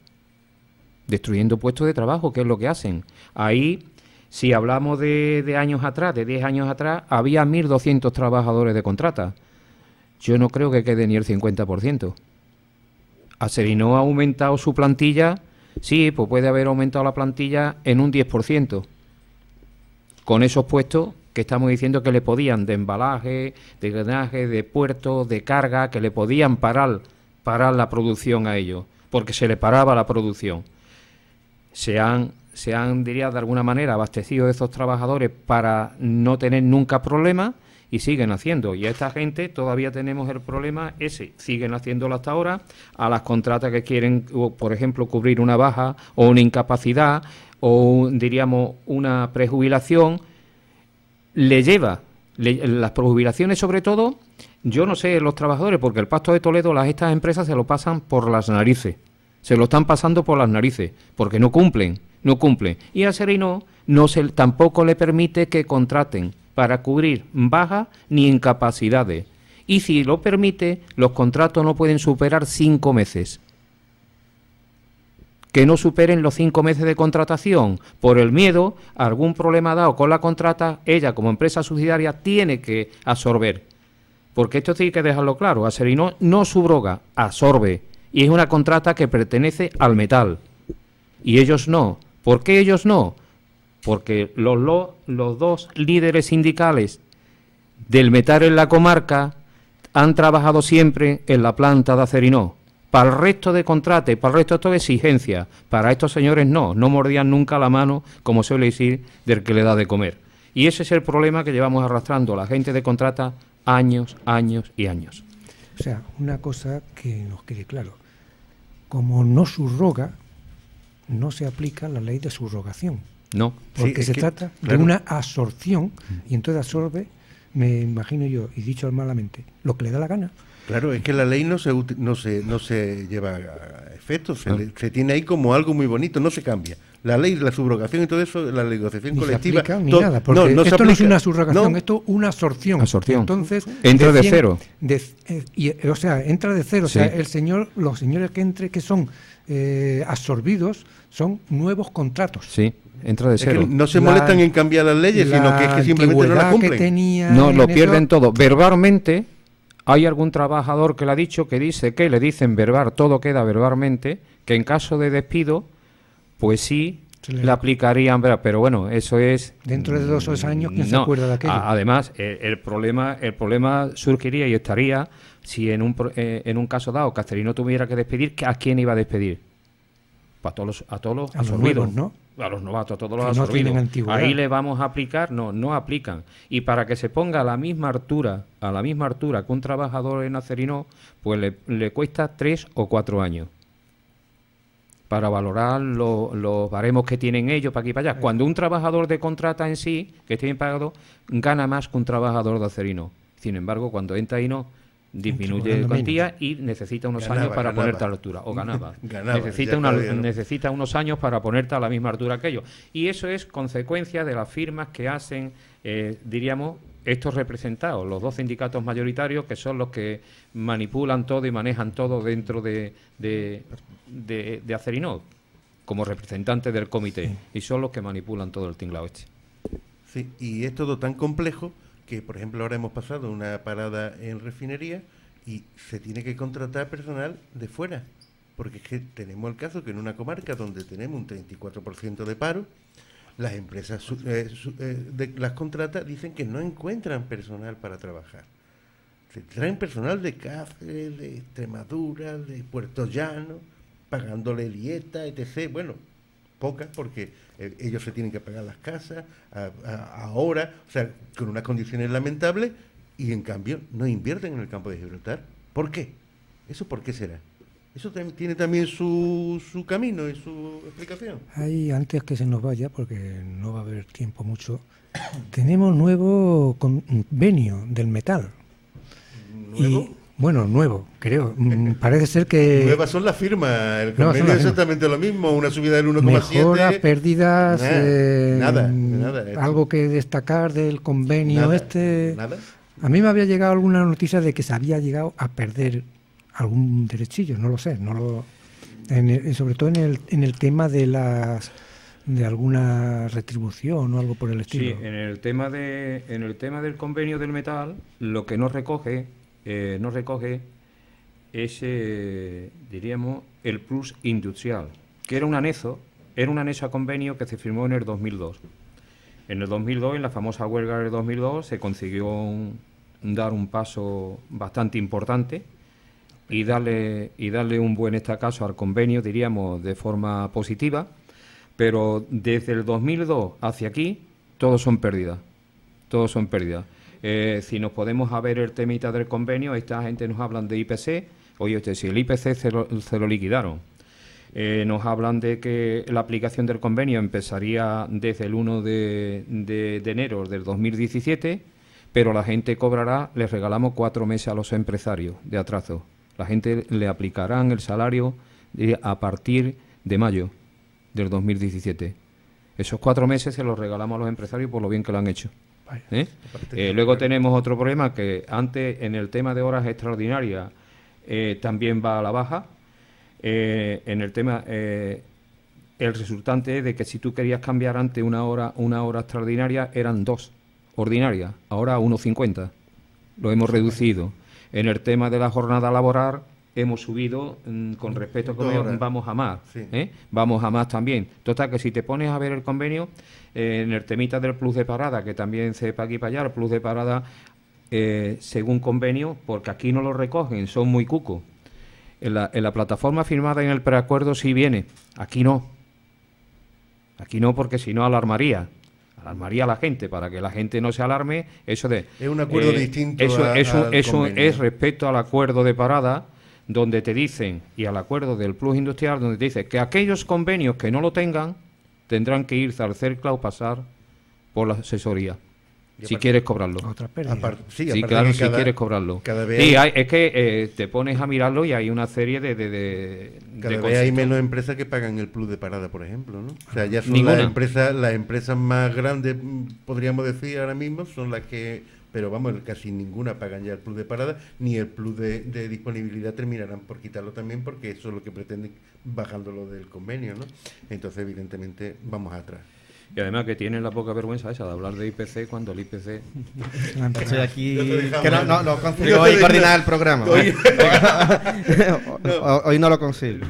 Destruyendo puestos de trabajo, ¿qué es lo que hacen? Ahí, si hablamos de años atrás, de 10 años atrás, había 1.200 trabajadores de contrata. Yo no creo que quede ni el 50%. Acerino ha aumentado su plantilla, sí, pues puede haber aumentado la plantilla en un 10%. Con esos puestos que estamos diciendo que le podían, de embalaje, de drenaje, de puertos, de carga, que le podían parar la producción a ellos, porque se le paraba la producción. Se han, diría, de alguna manera, abastecido de esos trabajadores para no tener nunca problemas y siguen haciendo. Y a esta gente todavía tenemos el problema ese, siguen haciéndolo hasta ahora, a las contratas que quieren, por ejemplo, cubrir una baja o una incapacidad o, diríamos, una prejubilación, las prejubilaciones sobre todo, yo no sé, los trabajadores, porque el Pacto de Toledo, estas empresas se lo pasan por las narices. Se lo están pasando por las narices, porque no cumplen. Y a Acerino tampoco le permite que contraten para cubrir bajas ni incapacidades. Y si lo permite, los contratos no pueden superar 5 meses. Que no superen los 5 meses de contratación. Por el miedo a algún problema dado con la contrata, ella como empresa subsidiaria tiene que absorber. Porque esto sí hay que dejarlo claro. Acerino no subroga, absorbe. Y es una contrata que pertenece al metal. Y ellos no. ¿Por qué ellos no? Porque los dos líderes sindicales del metal en la comarca han trabajado siempre en la planta de Acerino. Para el resto de contratos, para el resto de toda exigencia, para estos señores no mordían nunca la mano, como suele decir, del que le da de comer. Y ese es el problema que llevamos arrastrando la gente de contrata años y años. O sea, una cosa que nos quede claro. Como no subroga, no se aplica la ley de subrogación. No. Porque se trata de una absorción, y entonces absorbe, me imagino yo, y dicho malamente, lo que le da la gana. Claro, es que la ley no se lleva a efecto, se tiene ahí como algo muy bonito, no se cambia. La ley, la subrogación y todo eso, la negociación colectiva... Ni se aplica, ni nada, porque esto no es una subrogación, esto es una absorción. Entonces, entra de cero. O sea, entra de cero. Sí. O sea, los señores que son absorbidos son nuevos contratos. Sí. Entra de cero. Es que no se molestan en cambiar las leyes, sino que es que simplemente no las cumplen. No, lo pierden todo. Verbalmente, hay algún trabajador que le ha dicho, que dice que le dicen verbal, todo queda verbalmente, que en caso de despido, pues sí, le aplicarían, pero bueno, eso es... Dentro de 2 o 3 años, ¿quién se acuerda de aquello? Además, el problema surgiría y estaría si en un caso dado Castellino tuviera que despedir, ¿a quién iba a despedir? A todos los absorbidos, ¿no? A los novatos, a todos los absorbidos. Ahí le vamos a aplicar, no aplican. Y para que se ponga a la misma altura que un trabajador en Acerinox, pues le cuesta 3 o 4 años para valorar los baremos que tienen ellos para aquí y para allá. Cuando un trabajador de contrata en sí, que esté bien pagado, gana más que un trabajador de Acerinox. Sin embargo, cuando entra ahí no, disminuye cuantía y necesita unos años para ponerte a la altura, o ganaba. Necesita unos años para ponerte a la misma altura que ellos. Y eso es consecuencia de las firmas que hacen, diríamos, estos representados, los 2 sindicatos mayoritarios, que son los que manipulan todo y manejan todo dentro de Acerinox, como representantes del comité, y son los que manipulan todo el tinglao este. Sí, y es todo tan complejo que, por ejemplo, ahora hemos pasado una parada en refinería y se tiene que contratar personal de fuera, porque es que tenemos el caso que en una comarca donde tenemos un 34% de paro, las empresas las contratas dicen que no encuentran personal para trabajar. Se traen personal de Cáceres, de Extremadura, de Puerto Llano, pagándole dieta, etc. Bueno, pocas, porque ellos se tienen que pagar las casas ahora, o sea, con unas condiciones lamentables, y en cambio no invierten en el campo de Gibraltar. ¿Por qué? ¿Eso por qué será? Eso tiene también su camino y su explicación. Ahí, antes que se nos vaya, porque no va a haber tiempo mucho, tenemos nuevo convenio del metal. ¿Nuevo? Bueno, nuevo, creo. Parece ser que... Nuevas son las firmas. El convenio es exactamente lo mismo. Una subida del 1,7. Mejoras, pérdidas... Nada. Algo que destacar del convenio Nada. A mí me había llegado alguna noticia de que se había llegado a perder algún derechillo, no lo sé. Sobre todo en el tema de alguna retribución o algo por el estilo. Sí, en el tema del convenio del metal, lo que no recoge ese, diríamos, el plus industrial, que era un anexo a convenio que se firmó en el 2002. En el 2002, en la famosa huelga del 2002, se consiguió dar un paso bastante importante y darle un buen estacazo al convenio, diríamos, de forma positiva, pero desde el 2002 hacia aquí, todos son pérdidas. Si nos podemos ver el temita del convenio, esta gente nos hablan de IPC. Oye, si el IPC se lo liquidaron, nos hablan de que la aplicación del convenio empezaría desde el 1 de enero del 2017, pero la gente cobrará, les regalamos 4 meses a los empresarios de atraso. La gente le aplicarán el salario a partir de mayo del 2017. Esos 4 meses se los regalamos a los empresarios por lo bien que lo han hecho. Luego tenemos otro problema, que antes en el tema de horas extraordinarias también va a la baja. En el tema el resultante es de que si tú querías cambiar antes una hora extraordinaria eran 2 ordinarias, ahora 1,50. Lo hemos reducido. En el tema de la jornada laboral hemos subido con respecto a cómo vamos a más, sí. Vamos a más también. Total, que si te pones a ver el convenio, en el temita del plus de parada, que también se para aquí para allá, el plus de parada, según convenio, porque aquí no lo recogen, son muy cucos. En la plataforma firmada en el preacuerdo sí viene, aquí no. Aquí no, porque si no alarmaría a la gente, para que la gente no se alarme. Eso de es un acuerdo distinto. Eso es respecto al acuerdo de parada donde te dicen, y al acuerdo del Plus Industrial, donde te dice que aquellos convenios que no lo tengan tendrán que irse al CERCLA o pasar por la asesoría. Si quieres cobrarlo. Sí, claro, si quieres cobrarlo. Cada vez sí, es que te pones a mirarlo y hay una serie de cada vez hay menos empresas que pagan el plus de parada, por ejemplo, ¿no? O sea, ya son Ninguna. las empresas más grandes, podríamos decir ahora mismo, son las que, pero vamos, casi ninguna pagan ya el plus de parada, ni el plus de disponibilidad terminarán por quitarlo también, porque eso es lo que pretenden bajándolo del convenio, ¿no? Entonces, evidentemente, vamos atrás. Y además que tienen la poca vergüenza esa de hablar de IPC cuando el IPC... Estoy aquí... Que no consigo hoy coordinar el programa. Hoy no lo consigo.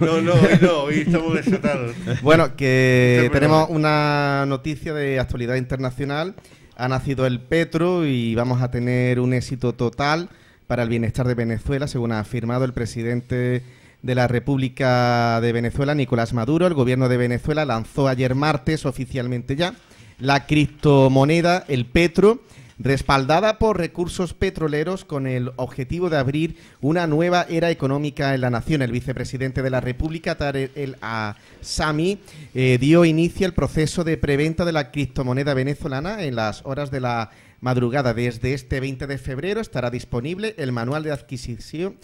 Hoy estamos desatados. Bueno, que tenemos una noticia de actualidad internacional. Ha nacido el petro y vamos a tener un éxito total para el bienestar de Venezuela, según ha afirmado el presidente de la República de Venezuela, Nicolás Maduro. El gobierno de Venezuela lanzó ayer martes oficialmente ya la criptomoneda, el petro, respaldada por recursos petroleros con el objetivo de abrir una nueva era económica en la nación. El vicepresidente de la República, Tarek El Aissami, dio inicio al proceso de preventa de la criptomoneda venezolana en las horas de la madrugada. Desde este 20 de febrero estará disponible el manual de adquisición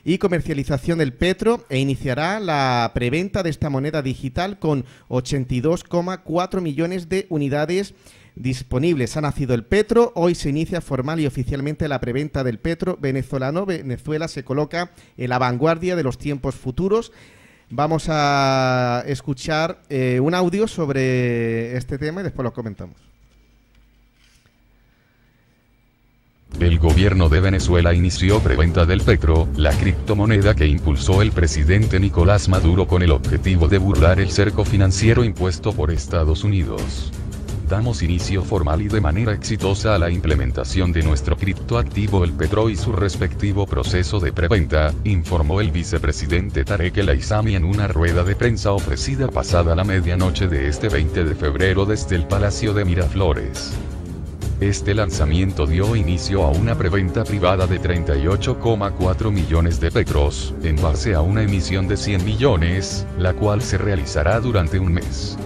y comercialización del petro e iniciará la preventa de esta moneda digital con 82,4 millones de unidades disponibles. Ha nacido el petro, hoy se inicia formal y oficialmente la preventa del petro venezolano. Venezuela se coloca en la vanguardia de los tiempos futuros. Vamos a escuchar un audio sobre este tema y después lo comentamos. El gobierno de Venezuela inició preventa del petro, la criptomoneda que impulsó el presidente Nicolás Maduro con el objetivo de burlar el cerco financiero impuesto por Estados Unidos. Damos inicio formal y de manera exitosa a la implementación de nuestro criptoactivo el petro y su respectivo proceso de preventa, informó el vicepresidente Tarek El Aissami en una rueda de prensa ofrecida pasada la medianoche de este 20 de febrero desde el Palacio de Miraflores. Este lanzamiento dio inicio a una preventa privada de 38,4 millones de petros, en base a una emisión de 100 millones, la cual se realizará durante un mes.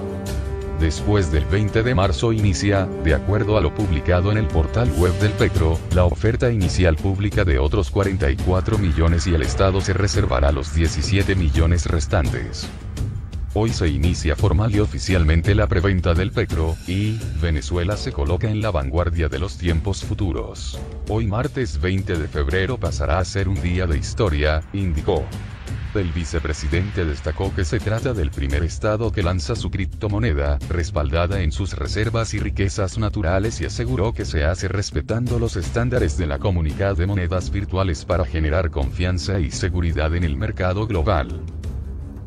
Después del 20 de marzo inicia, de acuerdo a lo publicado en el portal web del petro, la oferta inicial pública de otros 44 millones y el Estado se reservará los 17 millones restantes. Hoy se inicia formal y oficialmente la preventa del petro, y Venezuela se coloca en la vanguardia de los tiempos futuros. Hoy martes 20 de febrero pasará a ser un día de historia, indicó. El vicepresidente destacó que se trata del primer estado que lanza su criptomoneda, respaldada en sus reservas y riquezas naturales, y aseguró que se hace respetando los estándares de la Comunidad de Monedas Virtuales para generar confianza y seguridad en el mercado global.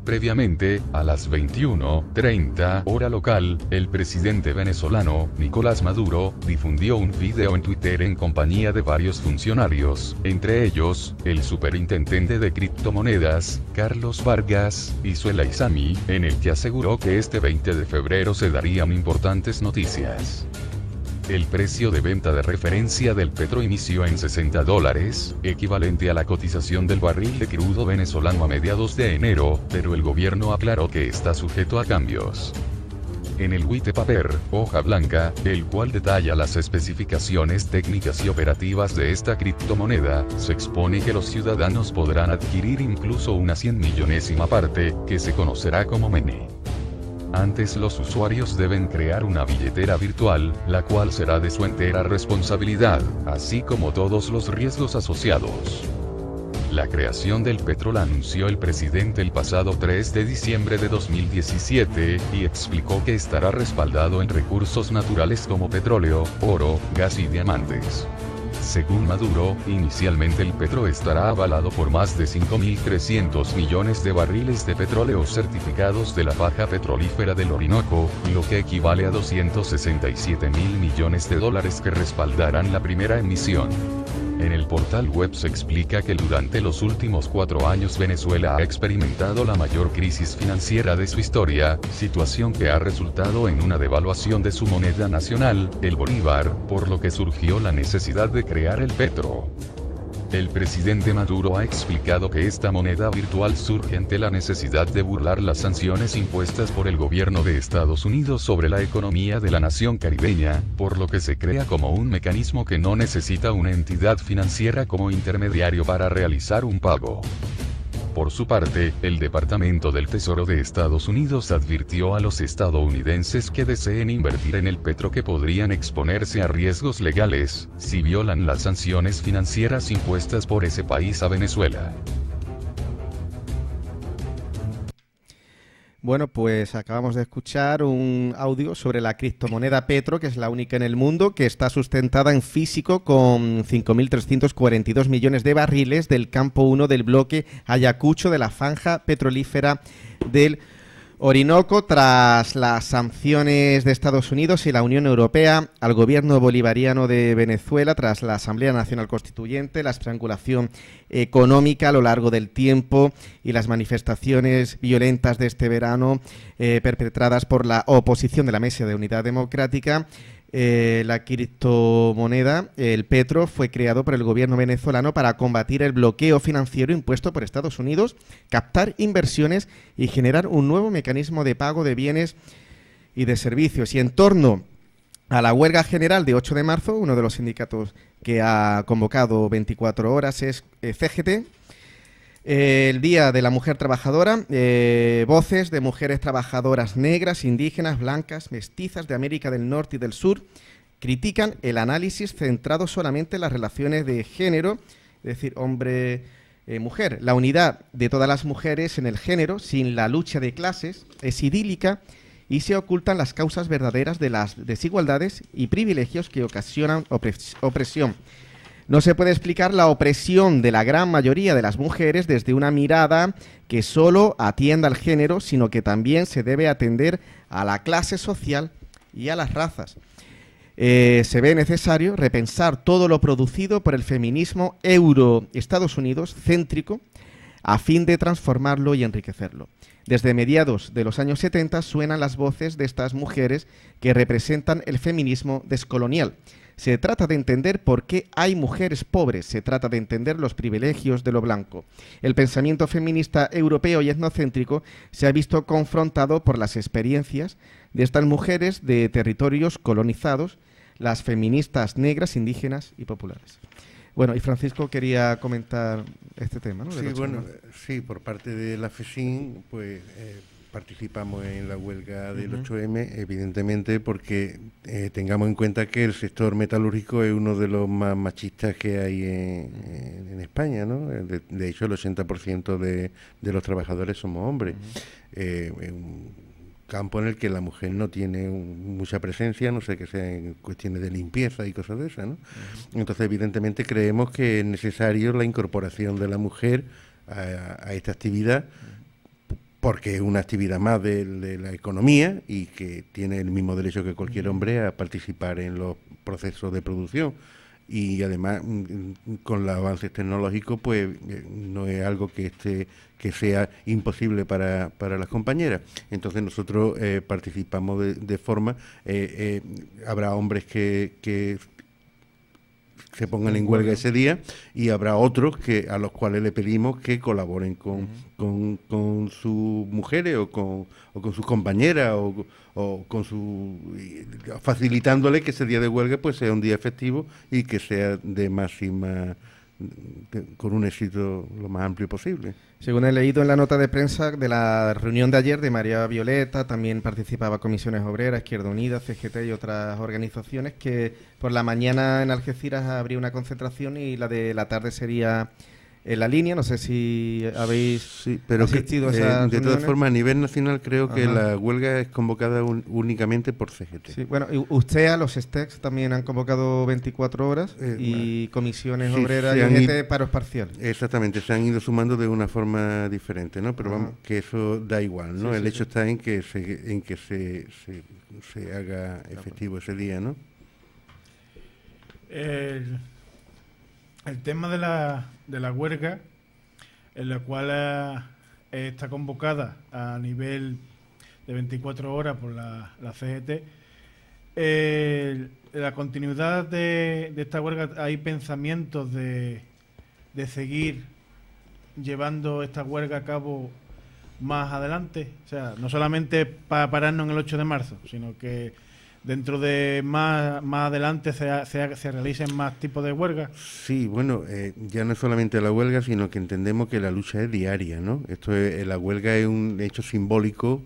Previamente, a las 21:30 hora local, el presidente venezolano, Nicolás Maduro, difundió un video en Twitter en compañía de varios funcionarios, entre ellos, el superintendente de criptomonedas, Carlos Vargas, y El Aissami, en el que aseguró que este 20 de febrero se darían importantes noticias. El precio de venta de referencia del petro inició en $60, equivalente a la cotización del barril de crudo venezolano a mediados de enero, pero el gobierno aclaró que está sujeto a cambios. En el white paper, hoja blanca, el cual detalla las especificaciones técnicas y operativas de esta criptomoneda, se expone que los ciudadanos podrán adquirir incluso una 100 millonésima parte, que se conocerá como MENE. Antes los usuarios deben crear una billetera virtual, la cual será de su entera responsabilidad, así como todos los riesgos asociados. La creación del petro la anunció el presidente el pasado 3 de diciembre de 2017, y explicó que estará respaldado en recursos naturales como petróleo, oro, gas y diamantes. Según Maduro, inicialmente el petro estará avalado por más de 5.300 millones de barriles de petróleo certificados de la faja petrolífera del Orinoco, lo que equivale a 267.000 millones de dólares que respaldarán la primera emisión. En el portal web se explica que durante los últimos 4 años Venezuela ha experimentado la mayor crisis financiera de su historia, situación que ha resultado en una devaluación de su moneda nacional, el bolívar, por lo que surgió la necesidad de crear el petro. El presidente Maduro ha explicado que esta moneda virtual surge ante la necesidad de burlar las sanciones impuestas por el gobierno de Estados Unidos sobre la economía de la nación caribeña, por lo que se crea como un mecanismo que no necesita una entidad financiera como intermediario para realizar un pago. Por su parte, el Departamento del Tesoro de Estados Unidos advirtió a los estadounidenses que deseen invertir en el petro que podrían exponerse a riesgos legales, si violan las sanciones financieras impuestas por ese país a Venezuela. Bueno, pues acabamos de escuchar un audio sobre la criptomoneda Petro, que es la única en el mundo que está sustentada en físico con 5.342 millones de barriles del campo 1 del bloque Ayacucho de la franja petrolífera del Orinoco, tras las sanciones de Estados Unidos y la Unión Europea al gobierno bolivariano de Venezuela, tras la Asamblea Nacional Constituyente, la estrangulación económica a lo largo del tiempo y las manifestaciones violentas de este verano perpetradas por la oposición de la Mesa de Unidad Democrática. La criptomoneda, el Petro, fue creado por el gobierno venezolano para combatir el bloqueo financiero impuesto por Estados Unidos, captar inversiones y generar un nuevo mecanismo de pago de bienes y de servicios. Y en torno a la huelga general de 8 de marzo, uno de los sindicatos que ha convocado 24 horas es CGT. El Día de la Mujer Trabajadora, voces de mujeres trabajadoras negras, indígenas, blancas, mestizas de América del Norte y del Sur critican el análisis centrado solamente en las relaciones de género, es decir, hombre-mujer. La unidad de todas las mujeres en el género, sin la lucha de clases, es idílica y se ocultan las causas verdaderas de las desigualdades y privilegios que ocasionan opresión. No se puede explicar la opresión de la gran mayoría de las mujeres desde una mirada que solo atienda al género, sino que también se debe atender a la clase social y a las razas. Se ve necesario repensar todo lo producido por el feminismo euro-Estados Unidos céntrico a fin de transformarlo y enriquecerlo. Desde mediados de los años 70 suenan las voces de estas mujeres que representan el feminismo descolonial. Se trata de entender por qué hay mujeres pobres, se trata de entender los privilegios de lo blanco. El pensamiento feminista europeo y etnocéntrico se ha visto confrontado por las experiencias de estas mujeres de territorios colonizados, las feministas negras, indígenas y populares. Bueno, y Francisco quería comentar este tema, ¿no? Sí, bueno, sí, por parte de la FESIN, pues participamos en la huelga del 8M, evidentemente porque tengamos en cuenta que el sector metalúrgico es uno de los más machistas que hay en España, ¿no? De hecho, el 80% de los trabajadores somos hombres. Un campo en el que la mujer no tiene mucha presencia, no sé, que sea en cuestiones de limpieza y cosas de esas, ¿no? Entonces, evidentemente, creemos que es necesario la incorporación de la mujer a esta actividad, porque es una actividad más de la economía y que tiene el mismo derecho que cualquier hombre a participar en los procesos de producción. Y además, con los avances tecnológicos, pues no es algo que sea imposible para las compañeras. Entonces nosotros participamos de forma, habrá hombres que se pongan en huelga ese día y habrá otros a los cuales le pedimos que colaboren con sus mujeres o con sus compañeras o con facilitándole que ese día de huelga pues sea un día festivo y que sea de máxima, con un éxito lo más amplio posible. Según he leído en la nota de prensa de la reunión de ayer de María Violeta, también participaba Comisiones Obreras, Izquierda Unida, CGT y otras organizaciones, que por la mañana en Algeciras habría una concentración y la de la tarde sería en la línea. No sé si habéis asistido a esas de reuniones. todas formas, a nivel nacional creo que la huelga es convocada únicamente por CGT. Sí, bueno, y usted, los STECS también han convocado 24 horas y Comisiones Obreras y UGT paros parciales. Exactamente, se han ido sumando de una forma diferente, ¿no? Pero vamos, que eso da igual, ¿no? El hecho está en que se haga efectivo ese día, ¿no? El tema de la huelga, en la cual está convocada a nivel de 24 horas por la CGT, la continuidad de esta huelga, hay pensamientos de de seguir llevando esta huelga a cabo más adelante? O sea, no solamente para pararnos en el 8 de marzo, sino que dentro de más adelante se realicen más tipos de huelgas. Sí, bueno, ya no es solamente la huelga, sino que entendemos que la lucha es diaria, ¿no? La huelga es un hecho simbólico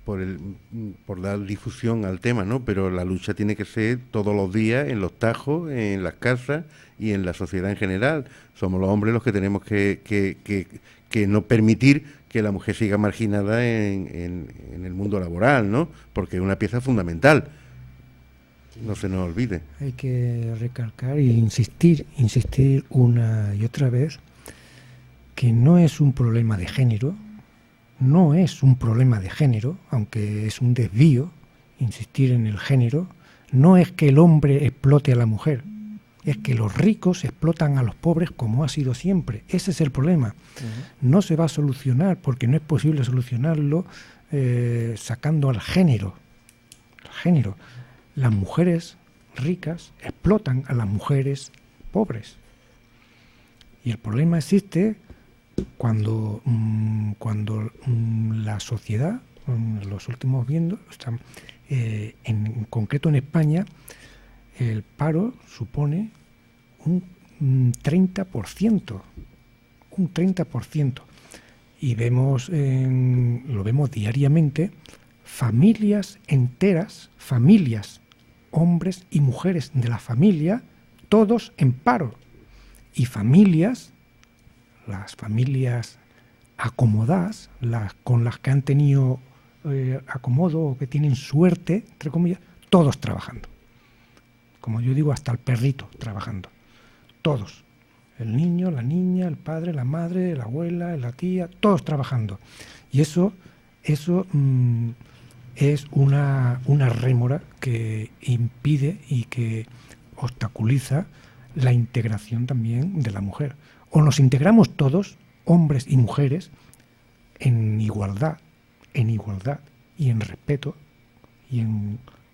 por dar difusión al tema, ¿no? Pero la lucha tiene que ser todos los días en los tajos, en las casas y en la sociedad en general. Somos los hombres los que tenemos que no permitir que la mujer siga marginada en el mundo laboral, ¿no? Porque es una pieza fundamental. No se nos olvide. Hay que recalcar e insistir una y otra vez que no es un problema de género, aunque es un desvío insistir en el género. No es que el hombre explote a la mujer, es que los ricos explotan a los pobres como ha sido siempre. Ese es el problema. No se va a solucionar porque no es posible solucionarlo sacando al género. Las mujeres ricas explotan a las mujeres pobres. Y el problema existe cuando la sociedad, los últimos viendo, en concreto en España, el paro supone un 30%. Y lo vemos diariamente, familias enteras, hombres y mujeres de la familia, todos en paro. Y las familias acomodadas, con las que han tenido acomodo o que tienen suerte, entre comillas, todos trabajando. Como yo digo, hasta el perrito trabajando. Todos. El niño, la niña, el padre, la madre, la abuela, la tía, todos trabajando. Y eso es una rémora que impide y que obstaculiza la integración también de la mujer. O nos integramos todos, hombres y mujeres, en igualdad y en respeto,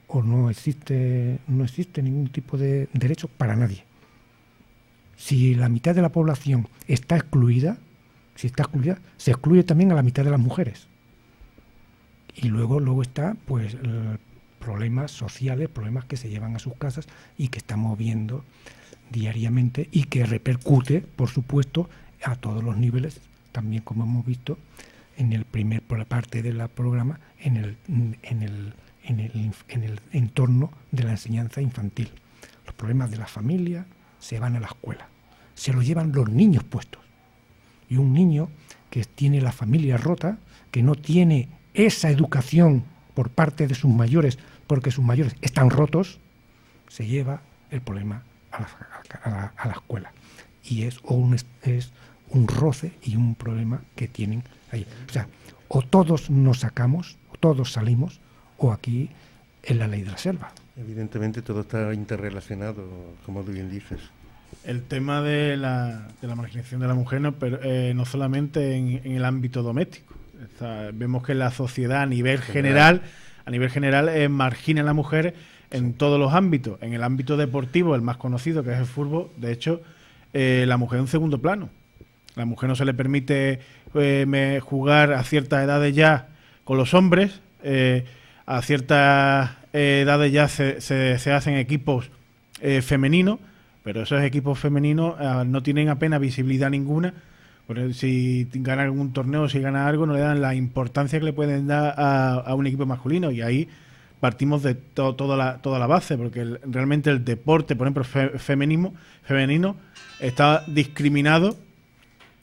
o no existe ningún tipo de derecho para nadie. Si la mitad de la población está excluida, se excluye también a la mitad de las mujeres. Y luego está pues problemas sociales, problemas que se llevan a sus casas y que estamos viendo diariamente y que repercute, por supuesto, a todos los niveles, también como hemos visto por la parte del programa, en el entorno de la enseñanza infantil. Los problemas de la familia se van a la escuela, se lo llevan los niños puestos. Y un niño que tiene la familia rota, que no tiene esa educación por parte de sus mayores, porque sus mayores están rotos, se lleva el problema a la escuela. Y es un roce y un problema que tienen ahí. O sea, o todos nos sacamos, o todos salimos, o aquí es la ley de la selva. Evidentemente todo está interrelacionado, como tú bien dices. El tema de la marginación de la mujer no solamente en el ámbito doméstico. Vemos que la sociedad a nivel general margina a la mujer en todos los ámbitos. En el ámbito deportivo, el más conocido, que es el fútbol, de hecho, la mujer en un segundo plano. La mujer no se le permite jugar a ciertas edades ya con los hombres, a ciertas edades ya se hacen equipos femeninos, pero esos equipos femeninos no tienen apenas visibilidad ninguna. Porque si gana algún torneo, si gana algo, no le dan la importancia que le pueden dar a un equipo masculino. Y ahí partimos de toda la base, porque realmente el deporte, por ejemplo, femenino, está discriminado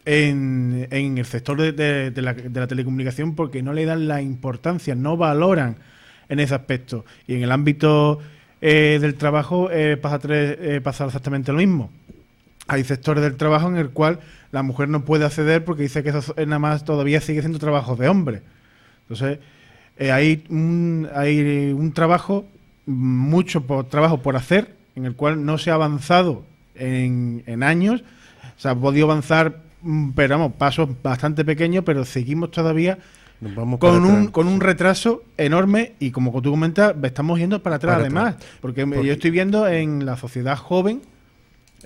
en el sector de la telecomunicación, porque no le dan la importancia, no valoran en ese aspecto. Y en el ámbito del trabajo pasa exactamente lo mismo. Hay sectores del trabajo en el cual la mujer no puede acceder porque dice que eso nada más todavía sigue siendo trabajo de hombre. Entonces, hay un trabajo, trabajo por hacer, en el cual no se ha avanzado en años. Se ha podido avanzar, pero vamos, pasos bastante pequeños, pero seguimos todavía con un retraso enorme y, como tú comentas, estamos yendo para atrás además. Porque yo estoy viendo en la sociedad joven,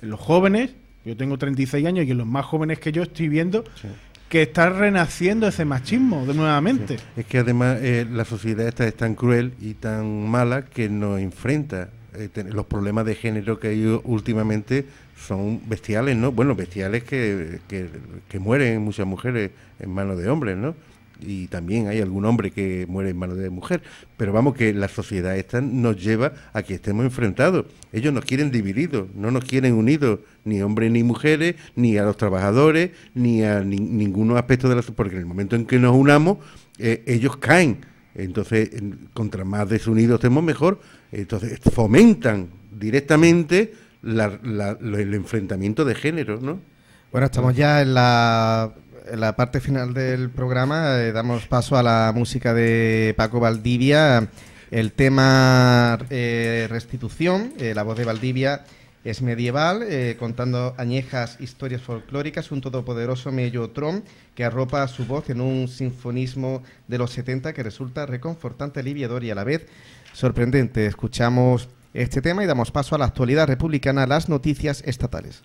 en los jóvenes, Yo tengo 36 años y en los más jóvenes que yo estoy viendo que está renaciendo ese machismo de nuevamente. Sí. Es que además la sociedad esta es tan cruel y tan mala que nos enfrenta. Los problemas de género que hay últimamente son bestiales, ¿no? Bueno, bestiales que mueren muchas mujeres en manos de hombres, ¿no? Y también hay algún hombre que muere en manos de mujer, pero vamos, que la sociedad esta nos lleva a que estemos enfrentados. Ellos nos quieren divididos, no nos quieren unidos, ni hombres ni mujeres, ni a los trabajadores, ni a ningún aspecto de la sociedad, porque en el momento en que nos unamos, ellos caen. Entonces, contra más desunidos estemos mejor. Entonces, fomentan directamente el enfrentamiento de género, ¿no? Bueno, estamos ya en la parte final del programa. Damos paso a la música de Paco Valdivia. El tema Restitución, la voz de Valdivia es medieval, contando añejas historias folclóricas, un todopoderoso mellotron que arropa su voz en un sinfonismo de los 70 que resulta reconfortante, aliviador y a la vez sorprendente. Escuchamos este tema y damos paso a la actualidad republicana, las noticias estatales.